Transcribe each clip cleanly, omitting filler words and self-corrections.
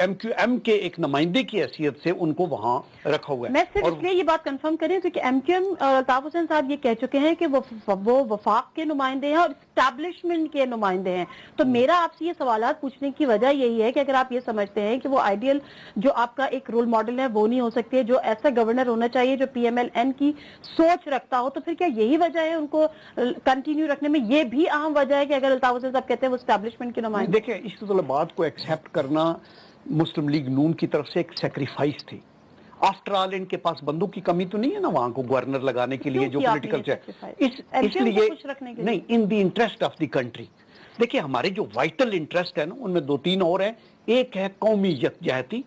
MQM کے ایک نمائندے کی حیثیت سے ان کو وہاں رکھا ہوا ہے. میں صرف اس لیے یہ بات کنفرم کریں کیونکہ MQM اور الطاف حسین صاحب یہ کہہ چکے ہیں کہ وہ وفاق کے نمائندے ہیں اور اسٹیبلشمنٹ کے نمائندے ہیں. تو میرا آپ سے یہ سوالات پوچھنے کی وجہ یہی ہے کہ اگر آپ یہ سمجھتے ہیں کہ وہ آئیڈیل جو آپ کا ایک رول ماڈل ہے وہ نہیں ہو سکتے, جو ایسا گورنر ہونا چاہیے جو PMLN کی سوچ رکھتا ہو, تو پھر کیا یہی وجہ ہے ان کو کنٹینیو رکھنے میں؟ یہ بھی اہم وجہ ہے کہ اگر الطاف حسین صاحب کہتے ہیں وہ اسٹیبلشمنٹ کے نمائندے. دیکھیں, اس طلبات کو ایکسیپٹ کرنا مسلم لیگ نون کی طرف سے ایک سیکریفائس تھی. آفٹر آل ان کے پاس بندوں کی کمی تو نہیں ہے نا وہاں کو گورنر لگانے کے لیے جو پولیٹیکل اس لیے نہیں, in the interest of the country. دیکھیں ہمارے جو وائٹل انٹرسٹ ہے نا ان میں 2-3 اور ہیں. ایک ہے قومی یکجہتی,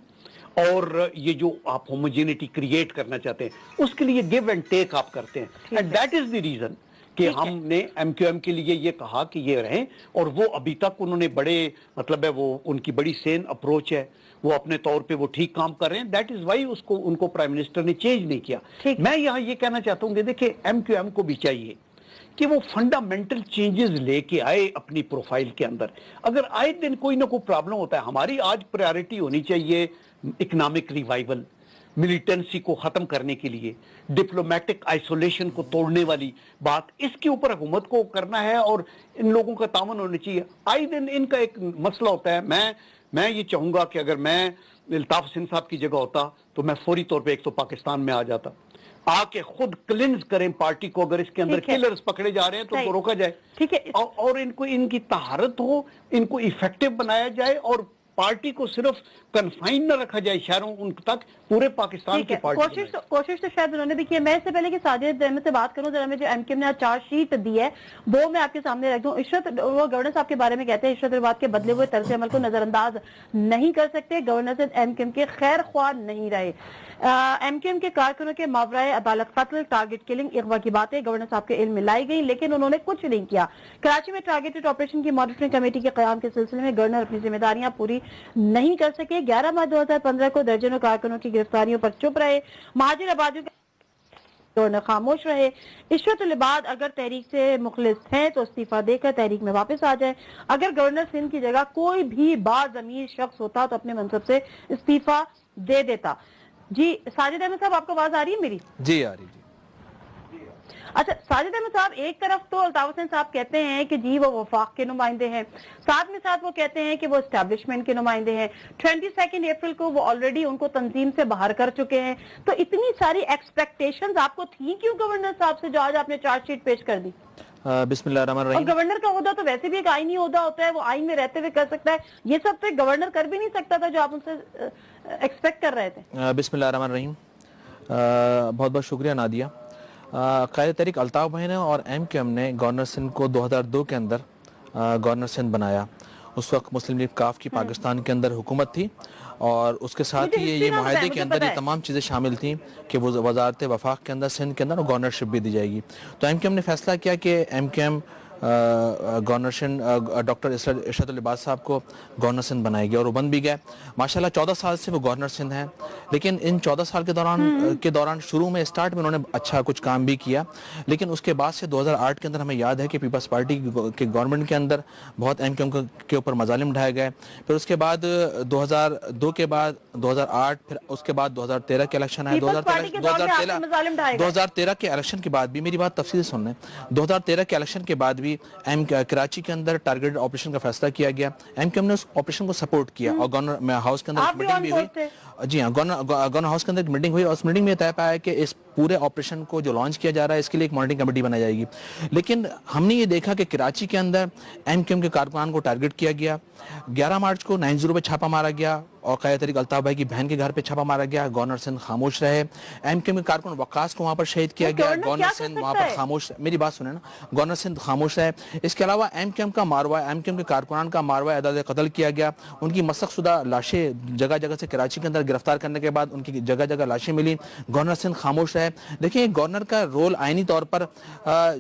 اور یہ جو آپ ہوموجینٹی کریٹ کرنا چاہتے ہیں اس کے لیے گیو اینڈ ٹیک آپ کرتے ہیں. And that is the reason کہ ہم نے MQM کے لیے یہ کہا کہ یہ رہیں, اور وہ ابھی تک انہوں نے بڑے مطلب ہے وہ ان کی بڑی سین اپروچ ہے, وہ اپنے طور پہ وہ ٹھیک کام کر رہے ہیں. دیٹ از وائی ان کو پرائم منسٹر نے چینج نہیں کیا. میں یہاں یہ کہنا چاہتا ہوں کہ دیکھیں MQM کو بھی چاہیے کہ وہ فنڈامنٹل چینجز لے کے آئے اپنی پروفائل کے اندر. اگر آئے دن کوئی نہ کوئی پرابلم ہوتا ہے, ہماری آج پریارٹی ہونی چاہیے اکنامک ریوائول, ملیٹنسی کو ختم کرنے کے لیے, ڈپلومیٹک آئسولیشن کو توڑنے والی بات, اس کے اوپر حکومت کو کرنا ہے اور ان لوگوں کا تعاون ہونا چاہیے. آئے دن ان کا ایک مسئلہ ہوتا ہے. میں یہ چاہوں گا کہ اگر میں الطاف حسین صاحب کی جگہ ہوتا تو میں فوری طور پہ ایک تو پاکستان میں آ جاتا, آ کے خود کلینز کریں پارٹی کو. اگر اس کے اندر کلرز پکڑے جا رہے ہیں تو روکا جائے, اور ان کو ان کی طہارت ہو, ان کو ایفیکٹو بنایا جائے, اور پارٹی کو صرف کنفائن نہ رکھا جائے شہروں ان تک, پورے پاکستان کی پارٹی. کوشش تو شاید انہوں نے بھی کی ہے. میں اس سے پہلے کہ ساجد احمد سے بات کروں, ذرا میں جو MQM نے چارج شیٹ دی ہے وہ میں آپ کے سامنے رکھ دوں. عشرت, وہ گورنر صاحب کے بارے میں کہتے ہیں عشرت الباد کے بدلے ہوئے طرز عمل کو نظر انداز نہیں کر سکتے. گورنر سے MQM کے خیر خواہ نہیں رہے. MQM کے کارکنوں کے ماورائے عدالت قتل, ٹارگٹ کلنگ, اغوا کی باتیں گورنر صاحب کے علم میں لائی گئی, لیکن انہوں نے کچھ نہیں کیا. کراچی میں ٹارگیٹڈ آپریشن کی مانیٹرنگ کمیٹی کے قیام کے سلسلے میں گورنر اپنی ذمہ داریاں پوری نہیں کر سکے. 11 مارچ 2015 کو درجنوں کارکنوں کی گرفتاریوں پر چپ رہے. مہاجر آبادیوں کے گورنر خاموش رہے. عشرت العباد اگر تحریک سے مخلص ہیں تو استعفیٰ دے کر تحریک میں واپس آ جائیں. اگر گورنر سندھ کی جگہ کوئی بھی باضمیر شخص ہوتا تو اپنے منصب سے استعفیٰ دے دیتا. جی ساجد احمد صاحب, آپ کو آواز آ رہی ہے میری؟ جی آ رہی. اچھا ساجد احمد صاحب, ایک طرف تو الطاف حسین صاحب کہتے ہیں کہ جی وہ وفاق کے نمائندے ہیں, ساتھ میں ساتھ وہ کہتے ہیں کہ وہ اسٹیبلشمنٹ کے نمائندے ہیں. 22 اپریل کو وہ آلریڈی ان کو تنظیم سے باہر کر چکے ہیں. تو اتنی ساری ایکسپیکٹیشنز آپ کو تھیں کیوں گورنر صاحب سے جو آج آپ نے چارج شیٹ پیش کر دی؟ بسم اللہ الرحمن الرحیم. اور گورنر کا عہدہ تو ویسے بھی ایک آئینی عہدہ ہوتا ہے, وہ آئین میں رہتے ہوئے کر سکتا ہے. یہ سب تو گورنر کر بھی نہیں سکتا تھا جو آپ ان سے ایکسپیکٹ کر رہے تھے. بسم اللہ الرحمن الرحیم. بہت بہت شکریہ نادیہ. قائد تحریک الطاف بھائی نے اور MQM نے گورنر سندھ کو 2002 کے اندر گورنر سندھ بنایا. اس وقت مسلم لیگ کاف کی پاکستان کے اندر حکومت تھی, اور اس کے ساتھ ہی یہ معاہدے کے اندر یہ تمام چیزیں شامل تھیں کہ وہ وزارت وفاق کے اندر سندھ کے اندر گورنرشپ بھی دی جائے گی. تو MQM نے فیصلہ کیا کہ MQM گورنر سندھ ڈاکٹر عشرت العباد صاحب کو گورنر سندھ بنائے گی, اور وہ بن بھی گئے. ماشاءاللہ 14 سال سے وہ گورنر سندھ ہیں, لیکن ان 14 سال کے دوران شروع میں اسٹارٹ میں انہوں نے اچھا کچھ کام بھی کیا, لیکن اس کے بعد سے 2008 کے اندر ہمیں یاد ہے کہ پیپلز پارٹی کے گورنمنٹ کے اندر بہت MQM کے اوپر مظالم ڈھائے گئے. پھر اس کے بعد 2002 کے بعد 2008, پھر اس کے بعد 2013 کے الیکشن آئے. 2013 کے الیکشن کے بعد بھی, میری بات تفصیل سے سنیں, 2013 کے الیکشن کے بعد بھی کراچی کے اندر ٹارگیٹڈ آپریشن کا فیصلہ کیا گیا. MQM نے اس آپریشن کو سپورٹ کیا, اور گورنر ہاؤس کے اندر میٹنگ بھی ہوئی. جی ہاں, گورنر ہاؤس کے اندر ایک میٹنگ ہوئی, اور اس میٹنگ میں طے پایا کہ اس پورے آپریشن کو جو لانچ کیا جا رہا ہے اس کے لیے ایک مانیٹرنگ کمیٹی بنائی جائے گی. لیکن ہم نے یہ دیکھا کہ کراچی کے اندر MQM کے کارکنان کو ٹارگٹ کیا گیا. 11 مارچ کو 90 پہ چھاپا مارا گیا, اور قائد تحریک الطاف بھائی کی بہن کے گھر پہ چھاپا مارا گیا. گورنر سندھ خاموش رہے. MQM کے کارکن وقاص کو وہاں پر شہید کیا گیا. گورنر سندھ وہاں پر خاموش, میری بات سنیں نا, گورنر سندھ خاموش رہے. اس کے علاوہ MQM کا ماروا, MQM کے کارکنان کا ماروا اعداد قتل کیا گیا. ان کی مسخ شدہ لاشیں جگہ جگہ سے کراچی کے اندر گرفتار کرنے کے بعد ان کی جگہ جگہ لاشیں ملی. گورنر سندھ خاموش رہے. دیکھیں گورنر کا رول آئینی طور پر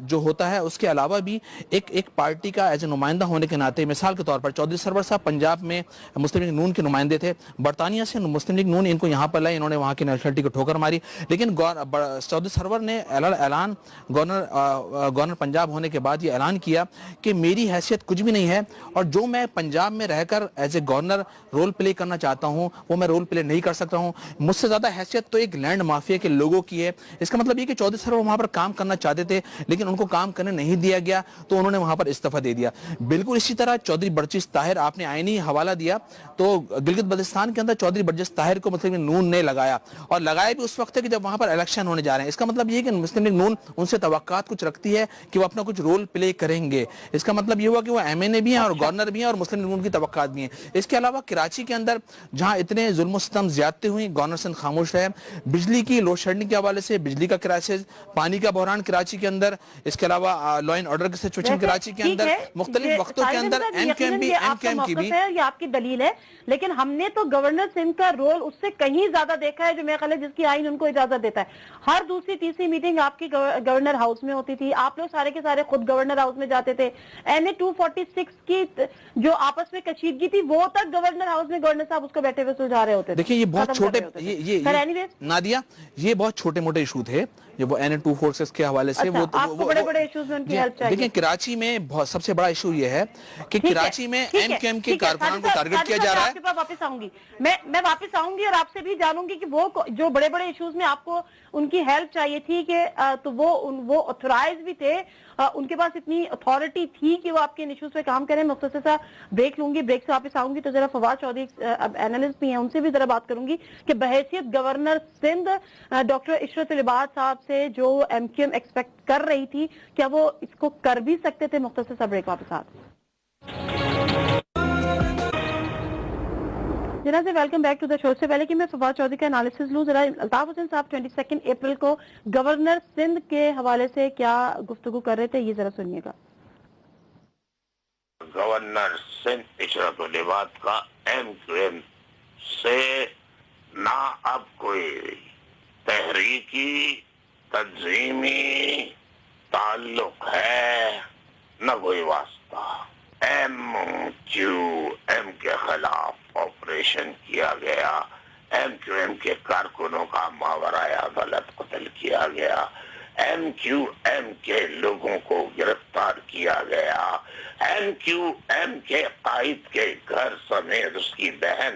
جو ہوتا ہے, اس کے علاوہ بھی ایک پارٹی کا ایز اے نمائندہ ہونے کے ناطے, مثال کے طور پر چودھری سرور صاحب پنجاب میں مسلم لیگ نون کے نمائندے تھے. برطانیہ سے مسلم لیگ نون ان کو یہاں پر لائے, انہوں نے وہاں کی نیشنلٹی کو ٹھوکر ماری. لیکن چودھری سرور نے اعلان گورنر پنجاب ہونے کے بعد یہ اعلان اعلان کیا کہ میری حیثیت کچھ بھی نہیں ہے اور جو میں پنجاب میں رہ کر as a governor role play کرنا چاہتا ہوں وہ میں رول پلے نہیں کر سکتا ہوں. مجھ سے زیادہ حیثیت تو ایک لینڈ مافیا کے لوگوں کی ہے. اس کا مطلب یہ کہ چودھری صاحب وہاں پر کام کرنا چاہتے تھے لیکن ان کو کام کرنے نہیں دیا گیا تو انہوں نے وہاں پر استعفیٰ دے دیا. بالکل اسی طرح چودھری برجس طاہر, آپ نے آئینی حوالہ دیا تو گلگت بلتستان کے اندر چودھری برجس طاہر کو مسلم لیگ نون نے لگایا اور لگایا بھی اس وقت ہے کہ جب وہاں پر الیکشن ہونے جا رہے ہیں. اس کا مطلب یہ کہ مسلم لیگ نون ان سے توقعات کچھ رکھتی ہے کہ وہ اپنا کچھ رول پلے کریں گے. اس کا مطلب یہ ہوا کہ وہ ایم این اے بھی ہیں اور گورنر بھی ہیں اور مسلم لیگ نون کی توقعات بھی ہیں. اس کے علاوہ کراچی کے اندر جہاں اتنے ظلم و ستم زیادتی ہوئی, گورنر سندھ خاموش رہے. بجلی کی لوڈ شیڈنگ کے حوالے سے بجلی کا کرائسس, پانی کا بحران کراچی کے اندر, اس کے علاوہ لا اینڈ آرڈر کی سچویشن کراچی کے اندر مختلف وقتوں کے اندر ایم کیو ایم کی بھی, یہ آپ کی دلیل ہے, لیکن ہم نے تو گورنر سندھ کا رول اس سے کہیں زیادہ دیکھا ہے جو میرے خیال ہے جس کی آئین ان کو اجازت دیتا ہے. ہر دوسری تیسری میٹنگ آپ کی گورنر ہاؤس میں ہوتی تھی, آپ لوگ سارے کے سارے خود گورنر ہاؤس میں جاتے تھے. این اے 246 کی جو آپس میں کشیدگی تھی وہ تک گورنر ہاؤس میں گورنر صاحب اس کو بیٹھے ہوئے سلجھا رہے ہوتے تھے. دیکھیں یہ بہت چھوٹے نادیہ, یہ بہت چھوٹے موٹے ایشو تھے جو وہ این اے 246 کے حوالے سے. آپ کو بڑے بڑے ایشوز میں ان کی ہیلپ چاہیے. دیکھیں کراچی میں سب سے بڑا ایشو یہ ہے کہ کراچی میں ایم کیو ایم کے کارکنان کو ٹارگٹ کیا جا رہا ہے. آپ کے پاس واپس آؤں گی میں واپس آؤں گی اور آپ سے بھی جانوں گی کہ وہ جو بڑے بڑے ایشوز میں آپ کو ان کی ہیلپ چاہیے تھی کہ تو وہ اتھورائز بھی تھے, ان کے پاس اتنی اتھارٹی تھی کہ وہ آپ کے ایشوز پہ کام کریں. مختصر سا بریک لوں گی, بریک سے واپس آؤں گی تو ذرا فواد چودھری اینالسٹ بھی ہیں, ان سے بھی ذرا بات کروں گی کہ بحیثیت گورنر سندھ ڈاکٹر عشرت العباد صاحب سے جو ایم کیو ایم ایکسپیکٹ کر رہی تھی کیا وہ اس کو کر بھی سکتے تھے. مختصر سا بریک, واپس آتے جناب سے ویلکم بیک ٹو دا شو. سے پہلے کہ میں فواد چودھری کا انالیسس لوں, ذرا الطاف حسین صاحب 22 اپریل کو گورنر سندھ کے حوالے سے کیا گفتگو کر رہے تھے, یہ ذرا سنیے گا. گورنر سندھ عشرت العباد کا ایم کیو ایم سے نہ اب کوئی تحریکی تنظیمی تعلق ہے نہ کوئی واسطہ. ایم کیو ایم کے خلاف آپریشن کیا گیا, ایم کیو ایم کے کارکنوں کا ماورائے عدالت قتل کیا گیا, ایم کیو ایم کے لوگوں کو گرفتار کیا گیا, ایم کیو ایم کے قائد کے گھر سمیت اس کی بہن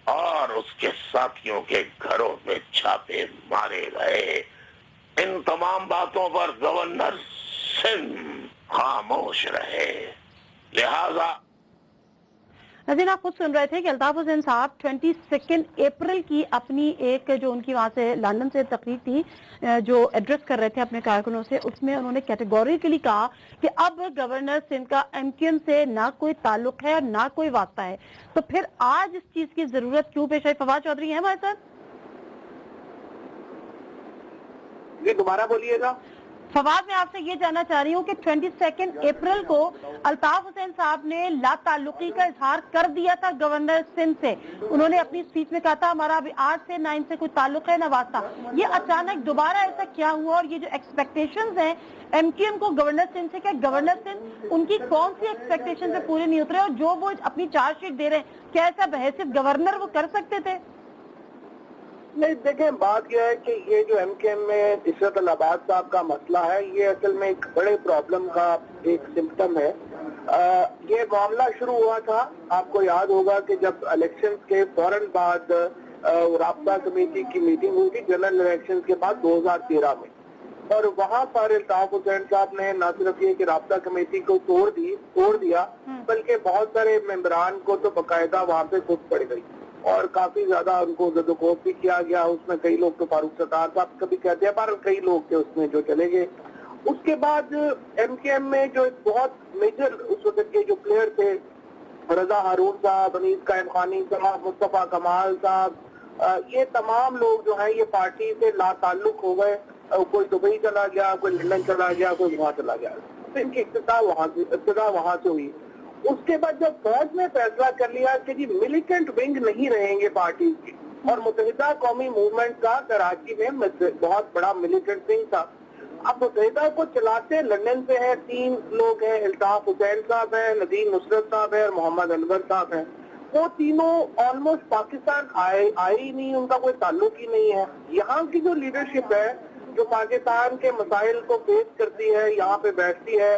اور اس کے ساتھیوں کے گھروں پہ چھاپے مارے گئے. ان تمام باتوں پر گورنر سندھ خاموش رہے. لہذا ناظرین آپ خود سن رہے تھے کہ الطاف حسین صاحب 22 اپریل کی اپنی ایک جو ان کی وہاں سے لندن سے تقریر تھی جو ایڈریس کر رہے تھے اپنے کارکنوں سے, اس میں انہوں نے کیٹیگوریکلی کہا کہ اب گورنر سندھ کا ایم کیو ایم سے نہ کوئی تعلق ہے اور نہ کوئی واسطہ ہے. تو پھر آج اس چیز کی ضرورت کیوں پیش آئی؟ فواد چودھری ہیں ہمارے ساتھ. جی دوبارہ بولیے گا. فواد میں آپ سے یہ جاننا چاہ رہی ہوں کہ 22 اپریل کو الطاف حسین صاحب نے لا تعلقی کا اظہار کر دیا تھا گورنر سندھ سے. انہوں نے اپنی اسپیچ میں کہا تھا ہمارا ابھی 8 سے 9 سے کوئی تعلق ہے نہ واسطہ. یہ اچانک دوبارہ ایسا کیا ہوا اور یہ جو ایکسپیکٹیشنز ہیں ایم کیو ایم کو گورنر سندھ سے, کیا گورنر سندھ ان کی کون سی ایکسپیکٹیشن سے پورے نہیں اترے اور جو وہ اپنی چارج شیٹ دے رہے ہیں کیا ایسا بحیثیت گورنر وہ کر سکتے تھے؟ نہیں دیکھیں, بات یہ ہے کہ یہ جو ایم کیو ایم میں عشرت العباد صاحب کا مسئلہ ہے یہ اصل میں ایک بڑے پرابلم کا ایک سمپٹم ہے. یہ معاملہ شروع ہوا تھا, آپ کو یاد ہوگا کہ جب الیکشن کے فوراً بعد رابطہ کمیٹی کی میٹنگ ہوئی تھی جنرل الیکشن کے بعد 2013 میں, اور وہاں پر الطاف حسین صاحب نے نہ صرف یہ کہ رابطہ کمیٹی کو توڑ دیا بلکہ بہت سارے ممبران کو تو باقاعدہ وہاں پہ خود پڑ گئی اور کافی زیادہ ان کو زد و خوف بھی کیا گیا. اس میں کئی لوگ تو فاروق ستار صاحب کبھی کہتے ہیں پر کئی لوگ تھے اس میں جو چلے گئے. اس کے بعد ایم کیو ایم میں جو بہت میجر اس وقت کے جو پلیئر تھے, رضا ہارون صاحب, انیس قائم خانی صاحب, مصطفیٰ کمال صاحب, یہ تمام لوگ جو ہیں یہ پارٹی سے لا تعلق ہو گئے. کوئی دبئی چلا گیا, کوئی لندن چلا گیا, کوئی وہاں چلا گیا. ان کی ابتدا وہاں سے ہوئی. اس کے بعد جب فوج نے فیصلہ کر لیا کہ جی ملیٹنٹ ونگ نہیں رہیں گے پارٹی کی, اور متحدہ قومی موومنٹ کا کراچی میں بہت بڑا ملیٹنٹ ونگ تھا. اب متحدہ کو چلاتے لندن سے ہیں 3 لوگ ہیں, الطاف حسین صاحب ہیں, ندیم نصرت صاحب ہیں اور محمد انور صاحب ہیں. وہ تینوں آلموسٹ پاکستان آئے ہی نہیں, ان کا کوئی تعلق ہی نہیں ہے. یہاں کی جو لیڈرشپ ہے جو پاکستان کے مسائل کو فیس کرتی ہے, یہاں پہ بیٹھتی ہے,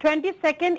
22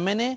MNA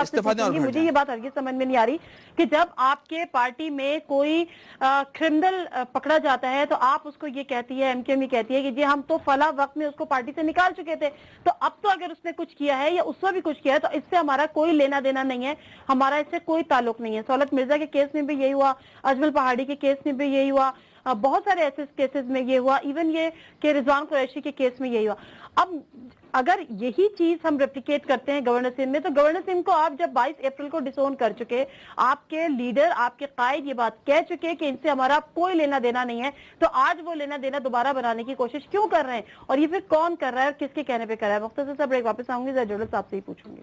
صاحب سے پوچھوں گی, مجھے یہ بات ہرگز سمجھ میں نہیں آ رہی کہ جب آپ کے پارٹی میں کوئی کرمنل پکڑا جاتا ہے تو آپ اس کو یہ کہتی ہے, ایم کیو ایم یہ کہتی ہے کہ جی ہم تو فلاں وقت میں اس کو پارٹی سے نکال چکے تھے, تو اب تو اگر اس نے کچھ کیا ہے یا اس نے بھی کچھ کیا ہے تو اس سے ہمارا کوئی لینا دینا نہیں ہے, ہمارا اس سے کوئی تعلق نہیں ہے. سہولت مرزا کے کیس میں بھی یہی ہوا, اجمل پہاڑی کے کیس میں بھی یہی ہوا, بہت سارے ایسے کیسز میں یہ ہوا, ایون یہ کہ رضوان قریشی کے کیس میں یہی ہوا. اب اگر یہی چیز ہم ریپلیکیٹ کرتے ہیں گورنر سندھ میں, تو گورنر سندھ کو آپ جب 22 اپریل کو ڈسون کر چکے, آپ کے لیڈر, آپ کے قائد یہ بات کہہ چکے کہ ان سے ہمارا کوئی لینا دینا نہیں ہے, تو آج وہ لینا دینا دوبارہ بنانے کی کوشش کیوں کر رہے ہیں, اور یہ پھر کون کر رہا ہے اور کس کے کہنے پہ کر رہا ہے؟ مختصر سا بریک, واپس آؤں گی, جڑت صاحب سے ہی پوچھوں گی.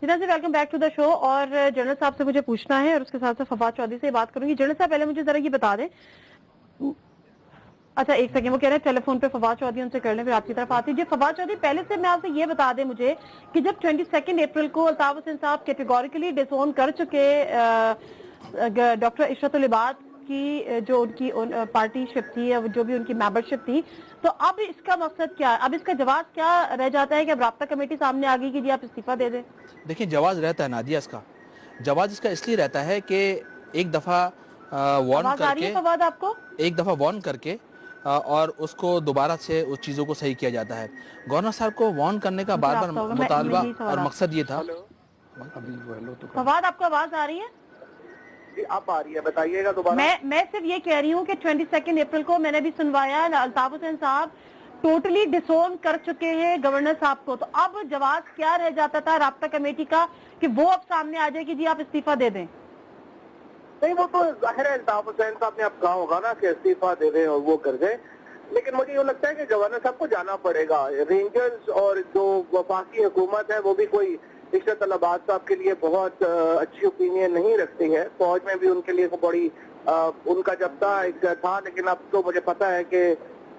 جناب ویلکم بیک ٹو دا شو. اور جنرل صاحب سے مجھے پوچھنا ہے اور اس کے ساتھ ساتھ فواد چودھری سے بات کروں گی. جنرل صاحب پہلے مجھے ذرا یہ بتا دیں, اچھا ایک سیکنڈ, وہ کہہ رہے ہیں ٹیلی فون پہ فواد چودھری, ان سے کر لیں پھر آپ کی طرف آتی. جی فواد چودھری, پہلے سے میں آپ سے یہ بتا دیں مجھے کہ جب 22 اپریل کو الطاف حسین صاحب کیٹیگوریکلی ڈسون کر چکے ڈاکٹر عشرت العباد کی جو ان کی پارٹی شپ تھی, جو بھی ان کی ممبرشپ تھی, تو اب اس کا مقصد کیا ہے, اب اس کا جواز کیا رہ جاتا ہے کہ اب رابطہ کمیٹی سامنے آ گئی کہ جی آپ استعفیٰ دے دیں؟ دیکھیں جواز رہتا ہے نادیہ, اس کا جواز اس کا اس لیے رہتا ہے کہ ایک دفعہ وارن کر کے, فواد آپ کو ایک دفعہ وارن کر کے اور اس کو دوبارہ سے اس چیزوں کو صحیح کیا جاتا ہے. گورنر صاحب کو وارن کرنے کا بار بار مطالبہ اور مقصد یہ تھا. فواد آپ کو آواز آ رہی ہے؟ جی آپ آ رہی ہے, بتائیے گا دوبارہ. میں صرف یہ کہہ رہی ہوں کہ 22 اپریل کو میں نے بھی سنوایا, الطاف حسین صاحب ٹوٹلی ڈسون کر چکے ہیں گورنر صاحب کو, تو اب جواز کیا رہ جاتا تھا رابطہ کمیٹی کا کہ وہ اب سامنے آ جائے کہ جی آپ استعفیٰ دے دیں؟ نہیں, وہ تو ظاہر ہے الطاف حسین صاحب نے اب کہا ہوگا نا کہ استعفیٰ دے دیں اور وہ کر دیں, لیکن مجھے یہ لگتا ہے کہ گورنر صاحب کو جانا پڑے گا. رینجرز اور جو وفاقی حکومت ہے وہ بھی کوئی عشرت العباد صاحب کے لیے بہت اچھی اوپینین نہیں رکھتی ہے. فوج میں بھی ان کے لیے بڑی ان کا جب تھا, لیکن اب تو مجھے پتا ہے کہ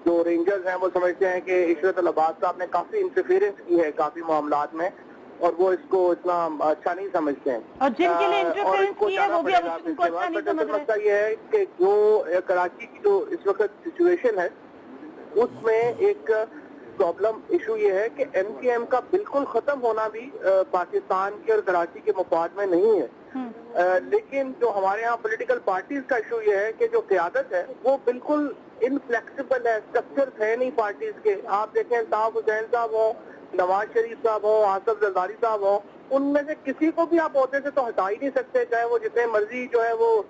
جو رینجرز ہیں وہ سمجھتے ہیں کہ عشرت العباد صاحب نے کافی انٹرفیئرنس کی ہے کافی معاملات میں, اور وہ اس کو اتنا اچھا نہیں سمجھتے ہیں. اور جن کے لیے انٹرفیئرنس کی ہے وہ بھی اب ان کو اچھا نہیں سمجھ رہے. مسئلہ یہ ہے کہ جو کراچی کی جو اس وقت سچویشن ہے اس میں ایک پرابلم ایشو یہ ہے کہ ایم کیو ایم کا بالکل ختم ہونا بھی پاکستان کے اور کراچی کے مفاد میں نہیں ہے, لیکن جو ہمارے ہاں پولیٹیکل پارٹیز کا ایشو یہ ہے کہ جو قیادت ہے وہ بالکل انفلیکسیبل ہے, اسٹرکچر ہے نہیں پارٹیز کے. آپ دیکھیں الطاف حسین صاحب ہوں, نواز شریف صاحب ہوں, آصف زرداری صاحب ہوں, ان میں سے کسی کو بھی آپ عہدے سے تو ہٹا ہی نہیں سکتے, چاہے وہ جتنے مرضی جو ہے وہ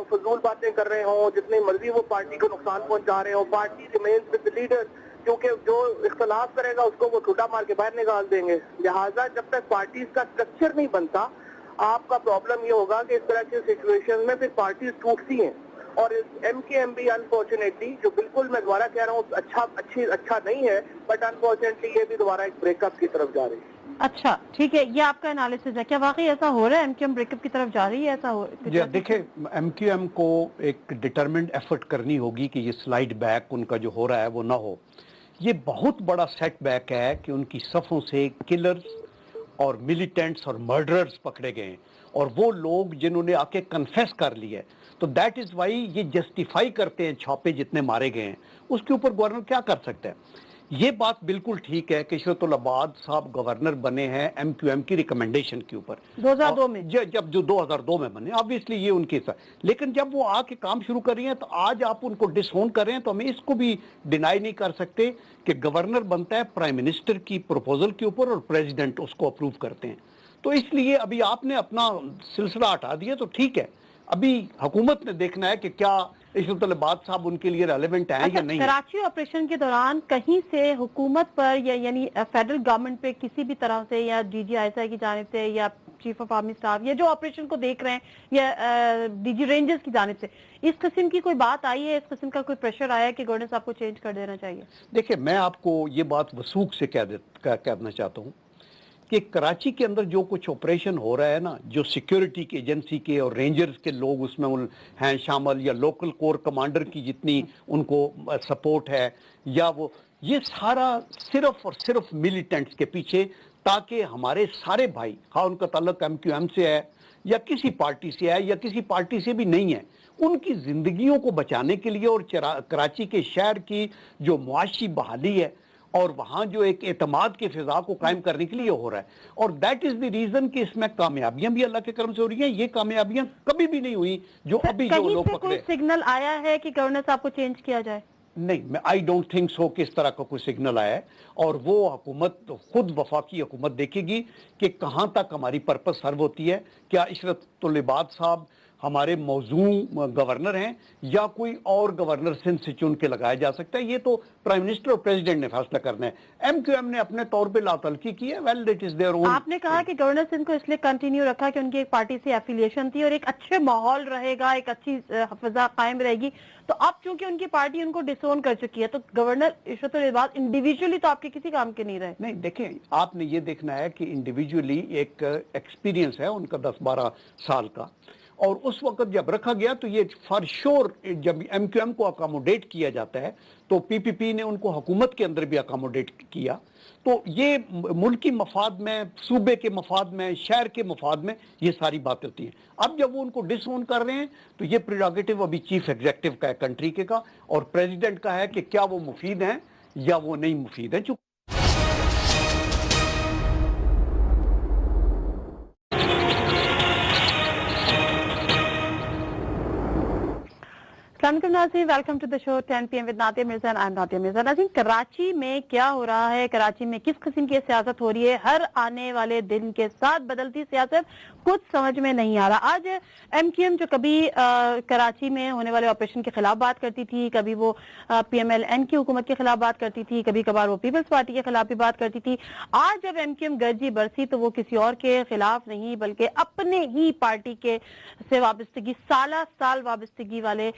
فضول باتیں کر رہے ہوں, جتنی مرضی وہ پارٹی کو نقصان پہنچا رہے ہوں. Party remains with the leader, کیونکہ جو اختلاف کرے گا اس کو وہ ٹھوٹا مار کے باہر نکال دیں گے. لہٰذا جب تک پارٹیز کا اسٹرکچر نہیں بنتا, آپ کا پرابلم یہ ہوگا کہ اس طرح کی سچویشن میں پھر پارٹیز ٹوٹتی ہیں. اور ایم کے ایم بھی انفارچونیٹلی, جو بالکل میں دوبارہ کہہ رہا ہوں اچھا نہیں ہے, بٹ انفارچونیٹلی یہ بھی دوبارہ ایک بریک اپ کی طرف جا رہی ہے. اچھا ٹھیک ہے, یہ آپ کا انالیسس ہے, کیا واقعی ایسا ہو رہا ہے MQM break up کی طرف جا رہی ہے؟ ایسا ہو جی دیکھیں, ایم کیو ایم کو ایک ڈٹرمنڈ ایفرٹ کرنی ہوگی کہ یہ سلائیڈ بیک ان کا جو ہو رہا ہے وہ نہ ہو. یہ بہت بڑا سیٹ بیک ہے کہ ان کی صفوں سے کلرز اور ملیٹنٹس اور مرڈررز پکڑے گئے ہیں, اور وہ لوگ جنہوں نے آ کے کنفیس کر لی ہے, تو دیٹ از وائی یہ جسٹیفائی کرتے ہیں چھاپے جتنے مارے گئے ہیں. اس کے اوپر گورنر کیا کر سکتا ہے؟ یہ بات بالکل ٹھیک ہے کہ عشرت العباد صاحب گورنر بنے ہیں ایم کیو ایم کی ریکمنڈیشن کے اوپر 2002 میں, جب جو 2002 میں بنے, obviously یہ ان کے ساتھ, لیکن جب وہ آ کے کام شروع کر رہی ہیں تو آج آپ ان کو ڈس اون کر رہے ہیں, تو ہمیں اس کو بھی ڈینائی نہیں کر سکتے کہ گورنر بنتا ہے پرائم منسٹر کی پروپوزل کے اوپر اور پریزیڈنٹ اس کو اپروو کرتے ہیں. تو اس لیے ابھی آپ نے اپنا سلسلہ ہٹا دیا تو ٹھیک ہے, ابھی حکومت نے دیکھنا ہے کہ کیا عشرت العباد صاحب ان کے لیے ریلیونٹ ہیں یا نہیں. کراچی آپریشن کے دوران کہیں سے حکومت پر یعنی فیڈرل گورنمنٹ پہ کسی بھی طرح سے, یا ڈی جی آئی ایس آئی کی جانب سے, یا چیف آف آرمی اسٹاف, یا جو آپریشن کو دیکھ رہے ہیں, یا ڈی جی رینجرز کی جانب سے اس قسم کی کوئی بات آئی ہے, اس قسم کا کوئی پریشر آیا ہے کہ گورنر صاحب کو چینج کر دینا چاہیے؟ دیکھیں, میں آپ کو یہ بات وثوق سے کہنا چاہتا ہوں کہ کراچی کے اندر جو کچھ آپریشن ہو رہا ہے نا, جو سیکیورٹی کے ایجنسی کے اور رینجرز کے لوگ اس میں ہیں شامل, یا لوکل کور کمانڈر کی جتنی ان کو سپورٹ ہے, یا وہ یہ سارا صرف اور صرف ملیٹنٹس کے پیچھے, تاکہ ہمارے سارے بھائی, ہاں ان کا تعلق ایم کیو ایم سے ہے یا کسی پارٹی سے ہے یا کسی پارٹی سے بھی نہیں ہے, ان کی زندگیوں کو بچانے کے لیے اور کراچی کے شہر کی جو معاشی بحالی ہے اور وہاں جو ایک اعتماد کی فضا کو قائم کرنے کے لیے ہو رہا ہے، اور دیٹ از دی ریزن کہ اس میں کامیابیاں بھی اللہ کے کرم سے ہو رہی ہیں. یہ کامیابیاں کبھی بھی نہیں ہوئی جو ابھی جو لوگ کہیں سے کوئی سگنل آیا ہے کہ گورنر صاحب کو چینج کیا جائے؟ نہیں، میں آئی ڈونٹ تھنک سو کہ اس طرح کا کوئی سگنل آیا ہے، اور وہ حکومت خود وفاقی حکومت دیکھے گی کہ کہاں تک ہماری پرپس سرو ہوتی ہے. کیا عشرت العباد صاحب ہمارے موزوں گورنر ہیں یا کوئی اور گورنر سندھ سے چن کے لگایا جا سکتا ہے؟ یہ تو پرائم منسٹر اور پریزیڈنٹ نے فیصلہ کرنا ہے. ایم کیو ایم نے اپنے طور پہ لا تلقی کی ہے. Well it is their own. آپ نے کہا کہ گورنر سندھ کو اس لیے کنٹینیو رکھا کہ ان کی ایک پارٹی سے ایفیلیشن تھی اور ایک اچھے ماحول رہے گا، ایک اچھی فضا قائم رہے گی. تو اب چونکہ ان کی پارٹی ان کو ڈسون کر چکی ہے تو گورنر عشرت العباد انڈیویجولی تو آپ کے کسی کام کے نہیں رہے. نہیں، دیکھیں آپ نے یہ دیکھنا ہے کہ انڈیویجولی ایک ایکسپیرینس ہے ان کا 10-12 سال کا، اور اس وقت جب رکھا گیا تو یہ فار شور جب ایم کیو ایم کو اکاموڈیٹ کیا جاتا ہے تو پی پی پی نے ان کو حکومت کے اندر بھی اکاموڈیٹ کیا. تو یہ ملکی مفاد میں، صوبے کے مفاد میں، شہر کے مفاد میں یہ ساری باتیں ہوتی ہیں. اب جب وہ ان کو ڈس اون کر رہے ہیں تو یہ پریروگیٹو ابھی چیف ایگزیکٹو کا ہے کنٹری کے کا، اور پریزیڈنٹ کا ہے کہ کیا وہ مفید ہیں یا وہ نہیں مفید ہیں. السلام علیکم ناظرین، welcome to the show 10 PM with Natiya Mirza. I am Natiya Mirza. ناظرین، کراچی میں کیا ہو رہا ہے، کراچی میں کس قسم کی سیاست ہو رہی ہے، ہر آنے والے دن کے ساتھ بدلتی سیاست کچھ سمجھ میں نہیں آ رہا. آج ایم کیو ایم جو کبھی کراچی میں ہونے والے آپریشن کے خلاف بات کرتی تھی، کبھی وہ پی ایم ایل این کی حکومت کے خلاف بات کرتی تھی، کبھی کبھار وہ پیپلز پارٹی کے خلاف بھی بات کرتی تھی. آج جب ایم کیو ایم گرجی برسی تو وہ کسی اور کے خلاف نہیں بلکہ اپنے ہی پارٹی کے سے وابستگی، سالہ سال وابستگی والے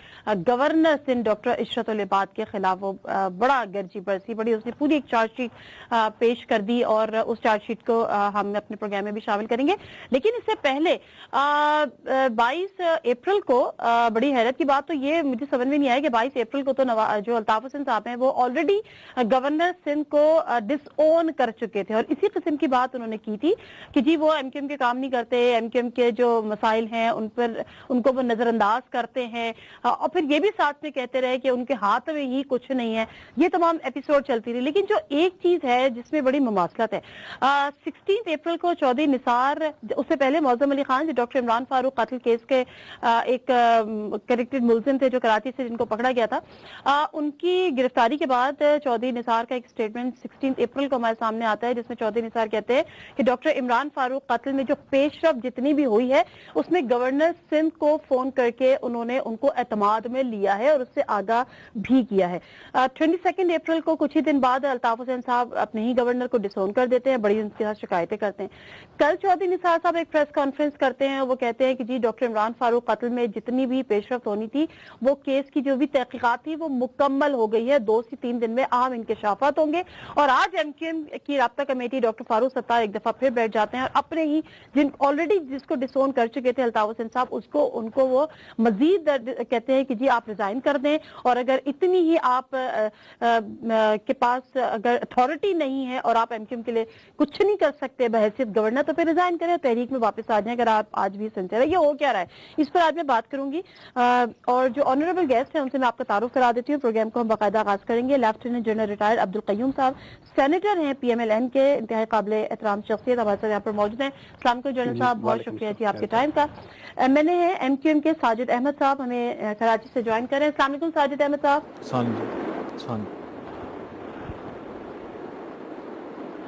گورنر سندھ ڈاکٹر عشرت العباد کے خلاف وہ بڑا گرجی برسی، بڑی اس نے پوری ایک چارج شیٹ پیش کر دی، اور اس چارج شیٹ کو ہم اپنے پروگرام میں بھی شامل کریں گے. لیکن اس سے پہلے 22 اپریل کو بڑی حیرت کی بات تو یہ مجھے سمجھ میں نہیں آئی کہ 22 اپریل کو تو جو الطاف حسین صاحب ہیں وہ آلریڈی گورنر سندھ کو ڈس اون کر چکے تھے، اور اسی قسم کی بات انہوں نے کی تھی کہ جی وہ ایم کیو ایم کے کام نہیں کرتے، ایم کیو ایم کے جو مسائل ہیں ان کو وہ نظر انداز کرتے ہیں، اور پھر یہ بھی ساتھ میں کہتے رہے کہ ان کے ہاتھ میں ہی کچھ نہیں ہے. یہ تمام ایپیسوڈ چلتی رہی. لیکن جو ایک چیز ہے جس میں بڑی مماثلت ہے، 16 اپریل کو چودھری نثار، اس سے پہلے معظم علی خان جو ڈاکٹر عمران فاروق قتل کیس کے ایک کنوکٹڈ ملزم تھے جو کراچی سے جن کو پکڑا گیا تھا، ان کی گرفتاری کے بعد چودھری نثار کا ایک سٹیٹمنٹ 16 اپریل کو ہمارے سامنے آتا ہے، جس میں چودھری نثار کہتے ہیں کہ ڈاکٹر عمران فاروق قتل میں جو پیش رفت جتنی بھی ہوئی ہے اس میں گورنر سندھ کو فون کر کے انہوں نے ان کو اعتماد میں لیا ہے اور اس سے آگاہ بھی کیا ہے. 22 اپریل کو کچھ ہی دن بعد الطاف حسین صاحب اپنے ہی گورنر کو ڈس اون کر دیتے ہیں، بڑی ان کے ساتھ شکایتیں کرتے ہیں. کل چودھری نثار صاحب ایک پریس کانفرنس کرتے ہیں، وہ کہتے ہیں کہ جی ڈاکٹر عمران فاروق قتل میں جتنی بھی پیش رفت ہونی تھی، وہ کیس کی جو بھی تحقیقات تھی وہ مکمل ہو گئی ہے، 2 سے 3 دن میں اہم انکشافات ہوں گے. اور آج ایم کیو ایم کی رابطہ کمیٹی ڈاکٹر فاروق ستار ایک دفعہ پھر بیٹھ جاتے ہیں اور اپنے ہی آلریڈی جس کو ڈس اون کر چکے تھے الطاف حسین صاحب، ان کو وہ مزید کہتے ہیں کہ جی آپ ریزائن کر دیں، اور اگر اتنی ہی آپ کے پاس اگر اتھارٹی نہیں ہے اور آپ ایم کیو ایم کے لیے کچھ نہیں کر سکتے بحیثیت گورنر تو پھر ریزائن کریں، تحریک میں واپس آ جائیں اگر آپ آج بھی سنتے رہے. یہ ہو کیا رہا ہے اس پر آج میں بات کروں گی، اور جو آنریبل گیسٹ ہیں ان سے میں آپ کا تعارف کرا دیتی ہوں. پروگرام کو ہم باقاعدہ آغاز کریں گے. لیفٹیننٹ جنرل ریٹائرڈ عبدالقیوم صاحب سینیٹر ہیں، پی ایم ایل این کے، انتہائی قابل احترام شخصیت ہمارے ساتھ یہاں پر موجود ہیں. السلام علیکم جنرل صاحب، بہت شکریہ جی آپ کے ٹائم کا. میں نے ایم کیو ایم کے ساجد احمد صاحب ہمیں کراچی سے جوائن کر رہے ہیں. السلام علیکم ساجد احمد صاحب.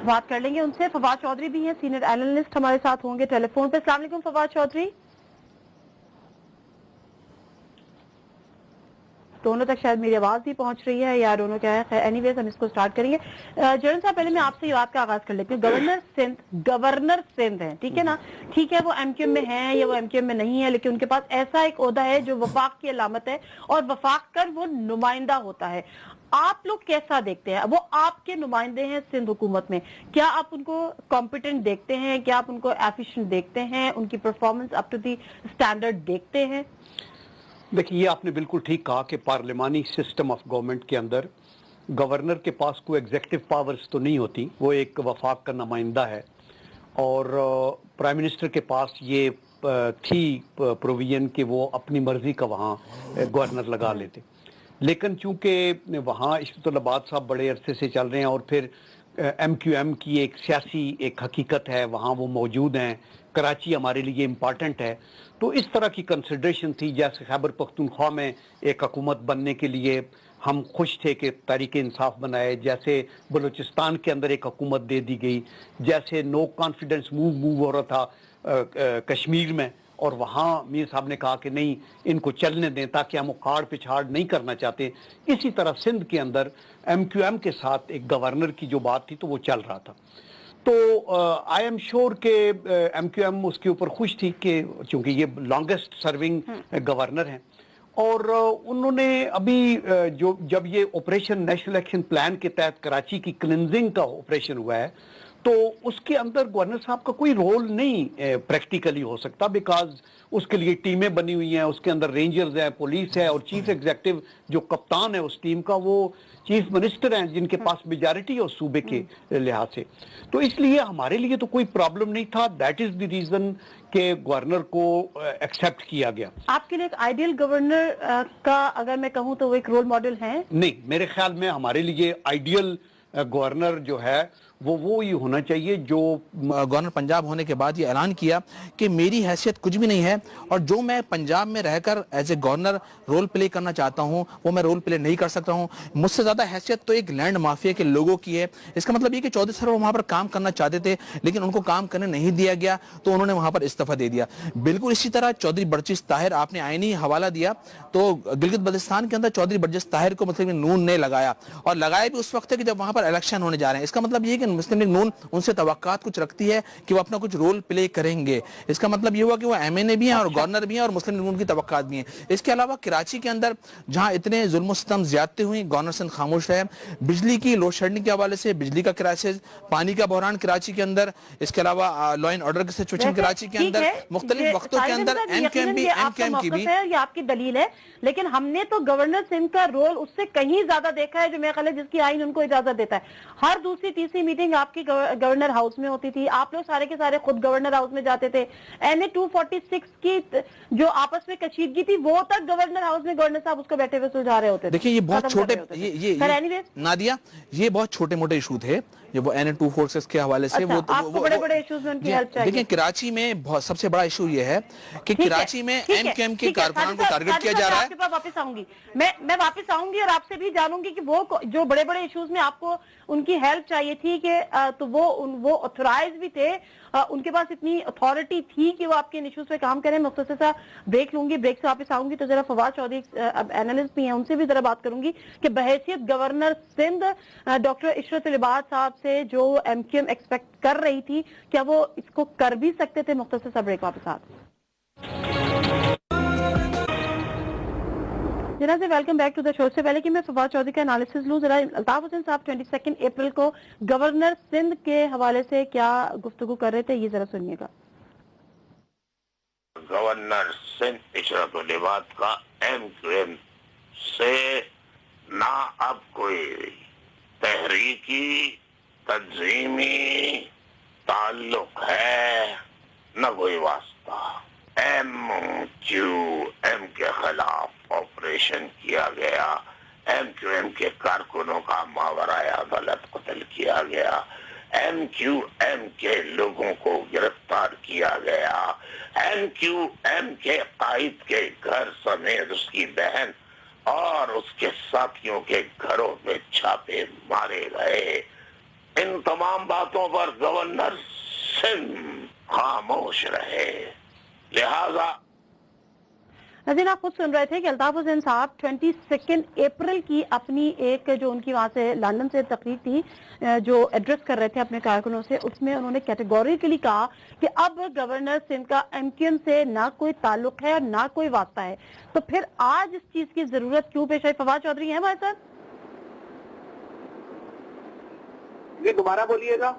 بات کر لیں گے ان سے. فواد چودھری بھی ہیں، سینئر اینالسٹ ہمارے ساتھ ہوں گے ٹیلی فون پہ. السلام علیکم فواد چودھری. دونوں تک شاید میری آواز بھی پہنچ رہی ہے یا دونوں کیا ہے، اینی ویز ہم اس کو سٹارٹ کریں گے. جنرل صاحب پہلے میں آپ سے یہ بات کا آغاز کر لیتی ہوں. گورنر سندھ ہیں، ٹھیک ہے نا، ٹھیک ہے وہ ایم کیو ایم میں ہیں یا وہ ایم کیو ایم میں نہیں ہے، لیکن ان کے پاس ایسا ایک عہدہ ہے جو وفاق کی علامت ہے اور وفاق کر وہ نمائندہ ہوتا ہے. آپ لوگ کیسا دیکھتے ہیں؟ وہ آپ کے نمائندے ہیں سندھ حکومت میں، کیا آپ ان کو کمپیٹنٹ دیکھتے ہیں؟ کیا آپ ان کو ایفیشینٹ دیکھتے ہیں؟ ان کی performance up to the standard دیکھتے ہیں؟ دیکھیے یہ آپ نے بالکل ٹھیک کہا کہ پارلیمانی سسٹم آف گورنمنٹ کے اندر گورنر کے پاس کوئی ایگزیکٹو پاورز تو نہیں ہوتی، وہ ایک وفاق کا نمائندہ ہے، اور پرائم منسٹر کے پاس یہ تھی پروویژن کہ وہ اپنی مرضی کا وہاں گورنر لگا لیتے. لیکن چونکہ وہاں عشرت العباد صاحب بڑے عرصے سے چل رہے ہیں اور پھر ایم کیو ایم کی ایک سیاسی ایک حقیقت ہے، وہاں وہ موجود ہیں، کراچی ہمارے لیے امپارٹنٹ ہے، تو اس طرح کی کنسیڈریشن تھی. جیسے خیبر پختونخوا میں ایک حکومت بننے کے لیے ہم خوش تھے کہ تحریک انصاف بنائے، جیسے بلوچستان کے اندر ایک حکومت دے دی گئی، جیسے نو کانفیڈنس موو ہو رہا تھا کشمیر میں، اور وہاں میر صاحب نے کہا کہ نہیں ان کو چلنے دیں تاکہ ہم اکھاڑ پچھاڑ نہیں کرنا چاہتے. اسی طرح سندھ کے اندر ایم کیو ایم کے ساتھ ایک گورنر کی جو بات تھی تو وہ چل رہا تھا. تو آئی ایم شور کہ ایم کیو ایم اس کے اوپر خوش تھی کہ چونکہ یہ لانگسٹ سرونگ گورنر ہیں، اور انہوں نے ابھی جب یہ آپریشن نیشنل ایکشن پلان کے تحت کراچی کی کلینزنگ کا آپریشن ہوا ہے تو اس کے اندر گورنر صاحب کا کوئی رول نہیں پریکٹیکلی ہو سکتا، بیکاز اس کے لیے ٹیمیں بنی ہوئی ہیں، اس کے اندر رینجرز ہیں، پولیس ہے، اور چیف ایگزیکٹو جو کپتان ہے اس ٹیم کا وہ چیف منسٹر ہیں جن کے پاس میجارٹی ہے اس صوبے کے لحاظ سے. تو اس لیے ہمارے لیے تو کوئی پرابلم نہیں تھا. دیٹ از دی ریزن کہ گورنر کو ایکسیپٹ کیا گیا. آپ کے لیے ایک آئیڈیل گورنر کا اگر میں کہوں تو وہ ایک رول ماڈل ہیں؟ نہیں، میرے خیال میں ہمارے لیے آئیڈیل گورنر جو ہے وہ یہ ہونا چاہیے جو گورنر پنجاب ہونے کے بعد یہ اعلان کیا کہ میری حیثیت کچھ بھی نہیں ہے، اور جو میں پنجاب میں رہ کر as a governor role play کرنا چاہتا ہوں وہ میں رول پلے نہیں کر سکتا ہوں. مجھ سے زیادہ حیثیت تو ایک لینڈ مافیا کے لوگوں کی ہے. اس کا مطلب یہ کہ چودھری صاحب وہاں پر کام کرنا چاہتے تھے لیکن ان کو کام کرنے نہیں دیا گیا تو انہوں نے وہاں پر استعفیٰ دے دیا. بالکل اسی طرح چودھری برجس طاہر، آپ نے آئینی حوالہ دیا تو گلگت بلتستان کے اندر چودھری برجس طاہر کو مسلم لیگ نون نے لگایا، اور لگایا بھی اس وقت ہے کہ جب وہاں پر الیکشن ہونے جا رہے ہیں. اس کا مطلب یہ کہ مسلم لیگ نون ان سے توقعات کچھ رکھتی ہے کہ وہ اپنا کچھ رول پلے کریں گے. اس کا مطلب یہ ہوا کہ وہ ایم این اے بھی ہیں اور گورنر بھی ہیں اور مسلم لیگ نون کی توقعات بھی ہیں. اس کے علاوہ کراچی کے اندر جہاں اتنے ظلم و ستم زیادتی ہوئی، گورنر سندھ خاموش رہے. بجلی کی لوڈ شیڈنگ کے حوالے سے بجلی کا کرائسس، پانی کا بحران کراچی کے اندر، اس کے علاوہ لا اینڈ آرڈر کی سچویشن کراچی کے اندر مختلف وقتوں کے اندر ایم کیو ایم کی بھی یہ آپ کی دلیل ہے، لیکن ہم نے تو گورنر سندھ کا رول اس سے کہیں زیادہ دیکھا ہے جو میرے خیال ہے جس کی آئین ان کو اجازت دیتا ہے. ہر دوسری تیسری میٹنگ آپ کی گورنر ہاؤس میں ہوتی تھی، آپ لوگ سارے کے سارے خود گورنر ہاؤس میں جاتے تھے. این اے 246 کی جو آپس میں کشیدگی تھی وہ تک گورنر ہاؤس میں گورنر صاحب اس کو بیٹھے ہوئے سلجھا رہے ہوتے تھے. دیکھیں یہ بہت چھوٹے نادیہ یہ بہت چھوٹے موٹے ایشو تھے جو وہ این اے 246 کے حوالے سے آپ کو بڑے بڑے ایشوز میں ان کی ہیلپ چاہیے. دیکھیں کراچی میں سب سے بڑا ایشو یہ ہے کہ کراچی میں ایم کیو ایم کے کارکنان کو ٹارگٹ کیا جا رہا ہے. میں واپس آؤں گی میں واپس آؤں گی اور آپ سے بھی جانوں گی کہ وہ جو بڑے بڑے ایشوز میں آپ کو ان کی ہیلپ چاہیے تھی کہ تو وہ اتھورائز بھی تھے، ان کے پاس اتنی اتھارٹی تھی کہ وہ آپ کے ایشوز پہ کام کریں. مختصر سا بریک لوں گی، بریک سے واپس آؤں گی تو ذرا فواد چودھری اینالسٹ بھی ہیں ان سے بھی ذرا بات کروں گی کہ بحیثیت گورنر سندھ ڈاکٹر عشرت العباد صاحب سے جو ایم کیو ایم ایکسپیکٹ کر رہی تھی کیا وہ اس کو کر بھی سکتے تھے. مختصر سا بریک، واپس آتے ہیں. جناب سے ویلکم بیک ٹو دا شو. سے پہلے کہ میں فواد چودھری کا انالیسز لوں، ذرا الطاف حسین صاحب 22 اپریل کو گورنر سندھ کے حوالے سے کیا گفتگو کر رہے تھے، یہ ذرا سنیے گا. گورنر سندھ عشرت العباد کا ایم کیو ایم سے نہ اب کوئی تحریکی تنظیمی تعلق ہے نہ کوئی واسطہ. ایم کیو ایم کے خلاف آپریشن کیا گیا، ایم کیو ایم کے کارکنوں کا ماورائے عدالت قتل کیا گیا، ایم کیو ایم کے لوگوں کو گرفتار کیا گیا، ایم کیو ایم کے قائد کے گھر سمیت اس کی بہن اور اس کے ساتھیوں کے گھروں پہ چھاپے مارے گئے. ان تمام باتوں پر گورنر سندھ خاموش رہے. لہذا ناظرین آپ خود سن رہے تھے کہ الطاف حسین صاحب 22 اپریل کی اپنی ایک جو ان کی وہاں سے لندن سے تقریر تھی جو ایڈریس کر رہے تھے اپنے کارکنوں سے، اس میں انہوں نے کیٹیگوریکلی کہا کہ اب گورنر سندھ کا ایم کیو ایم سے نہ کوئی تعلق ہے اور نہ کوئی واسطہ ہے. تو پھر آج اس چیز کی ضرورت کیوں پیش آئی؟ فواد چودھری ہیں ہمارے ساتھ؟ یہ دوبارہ بولیے گا.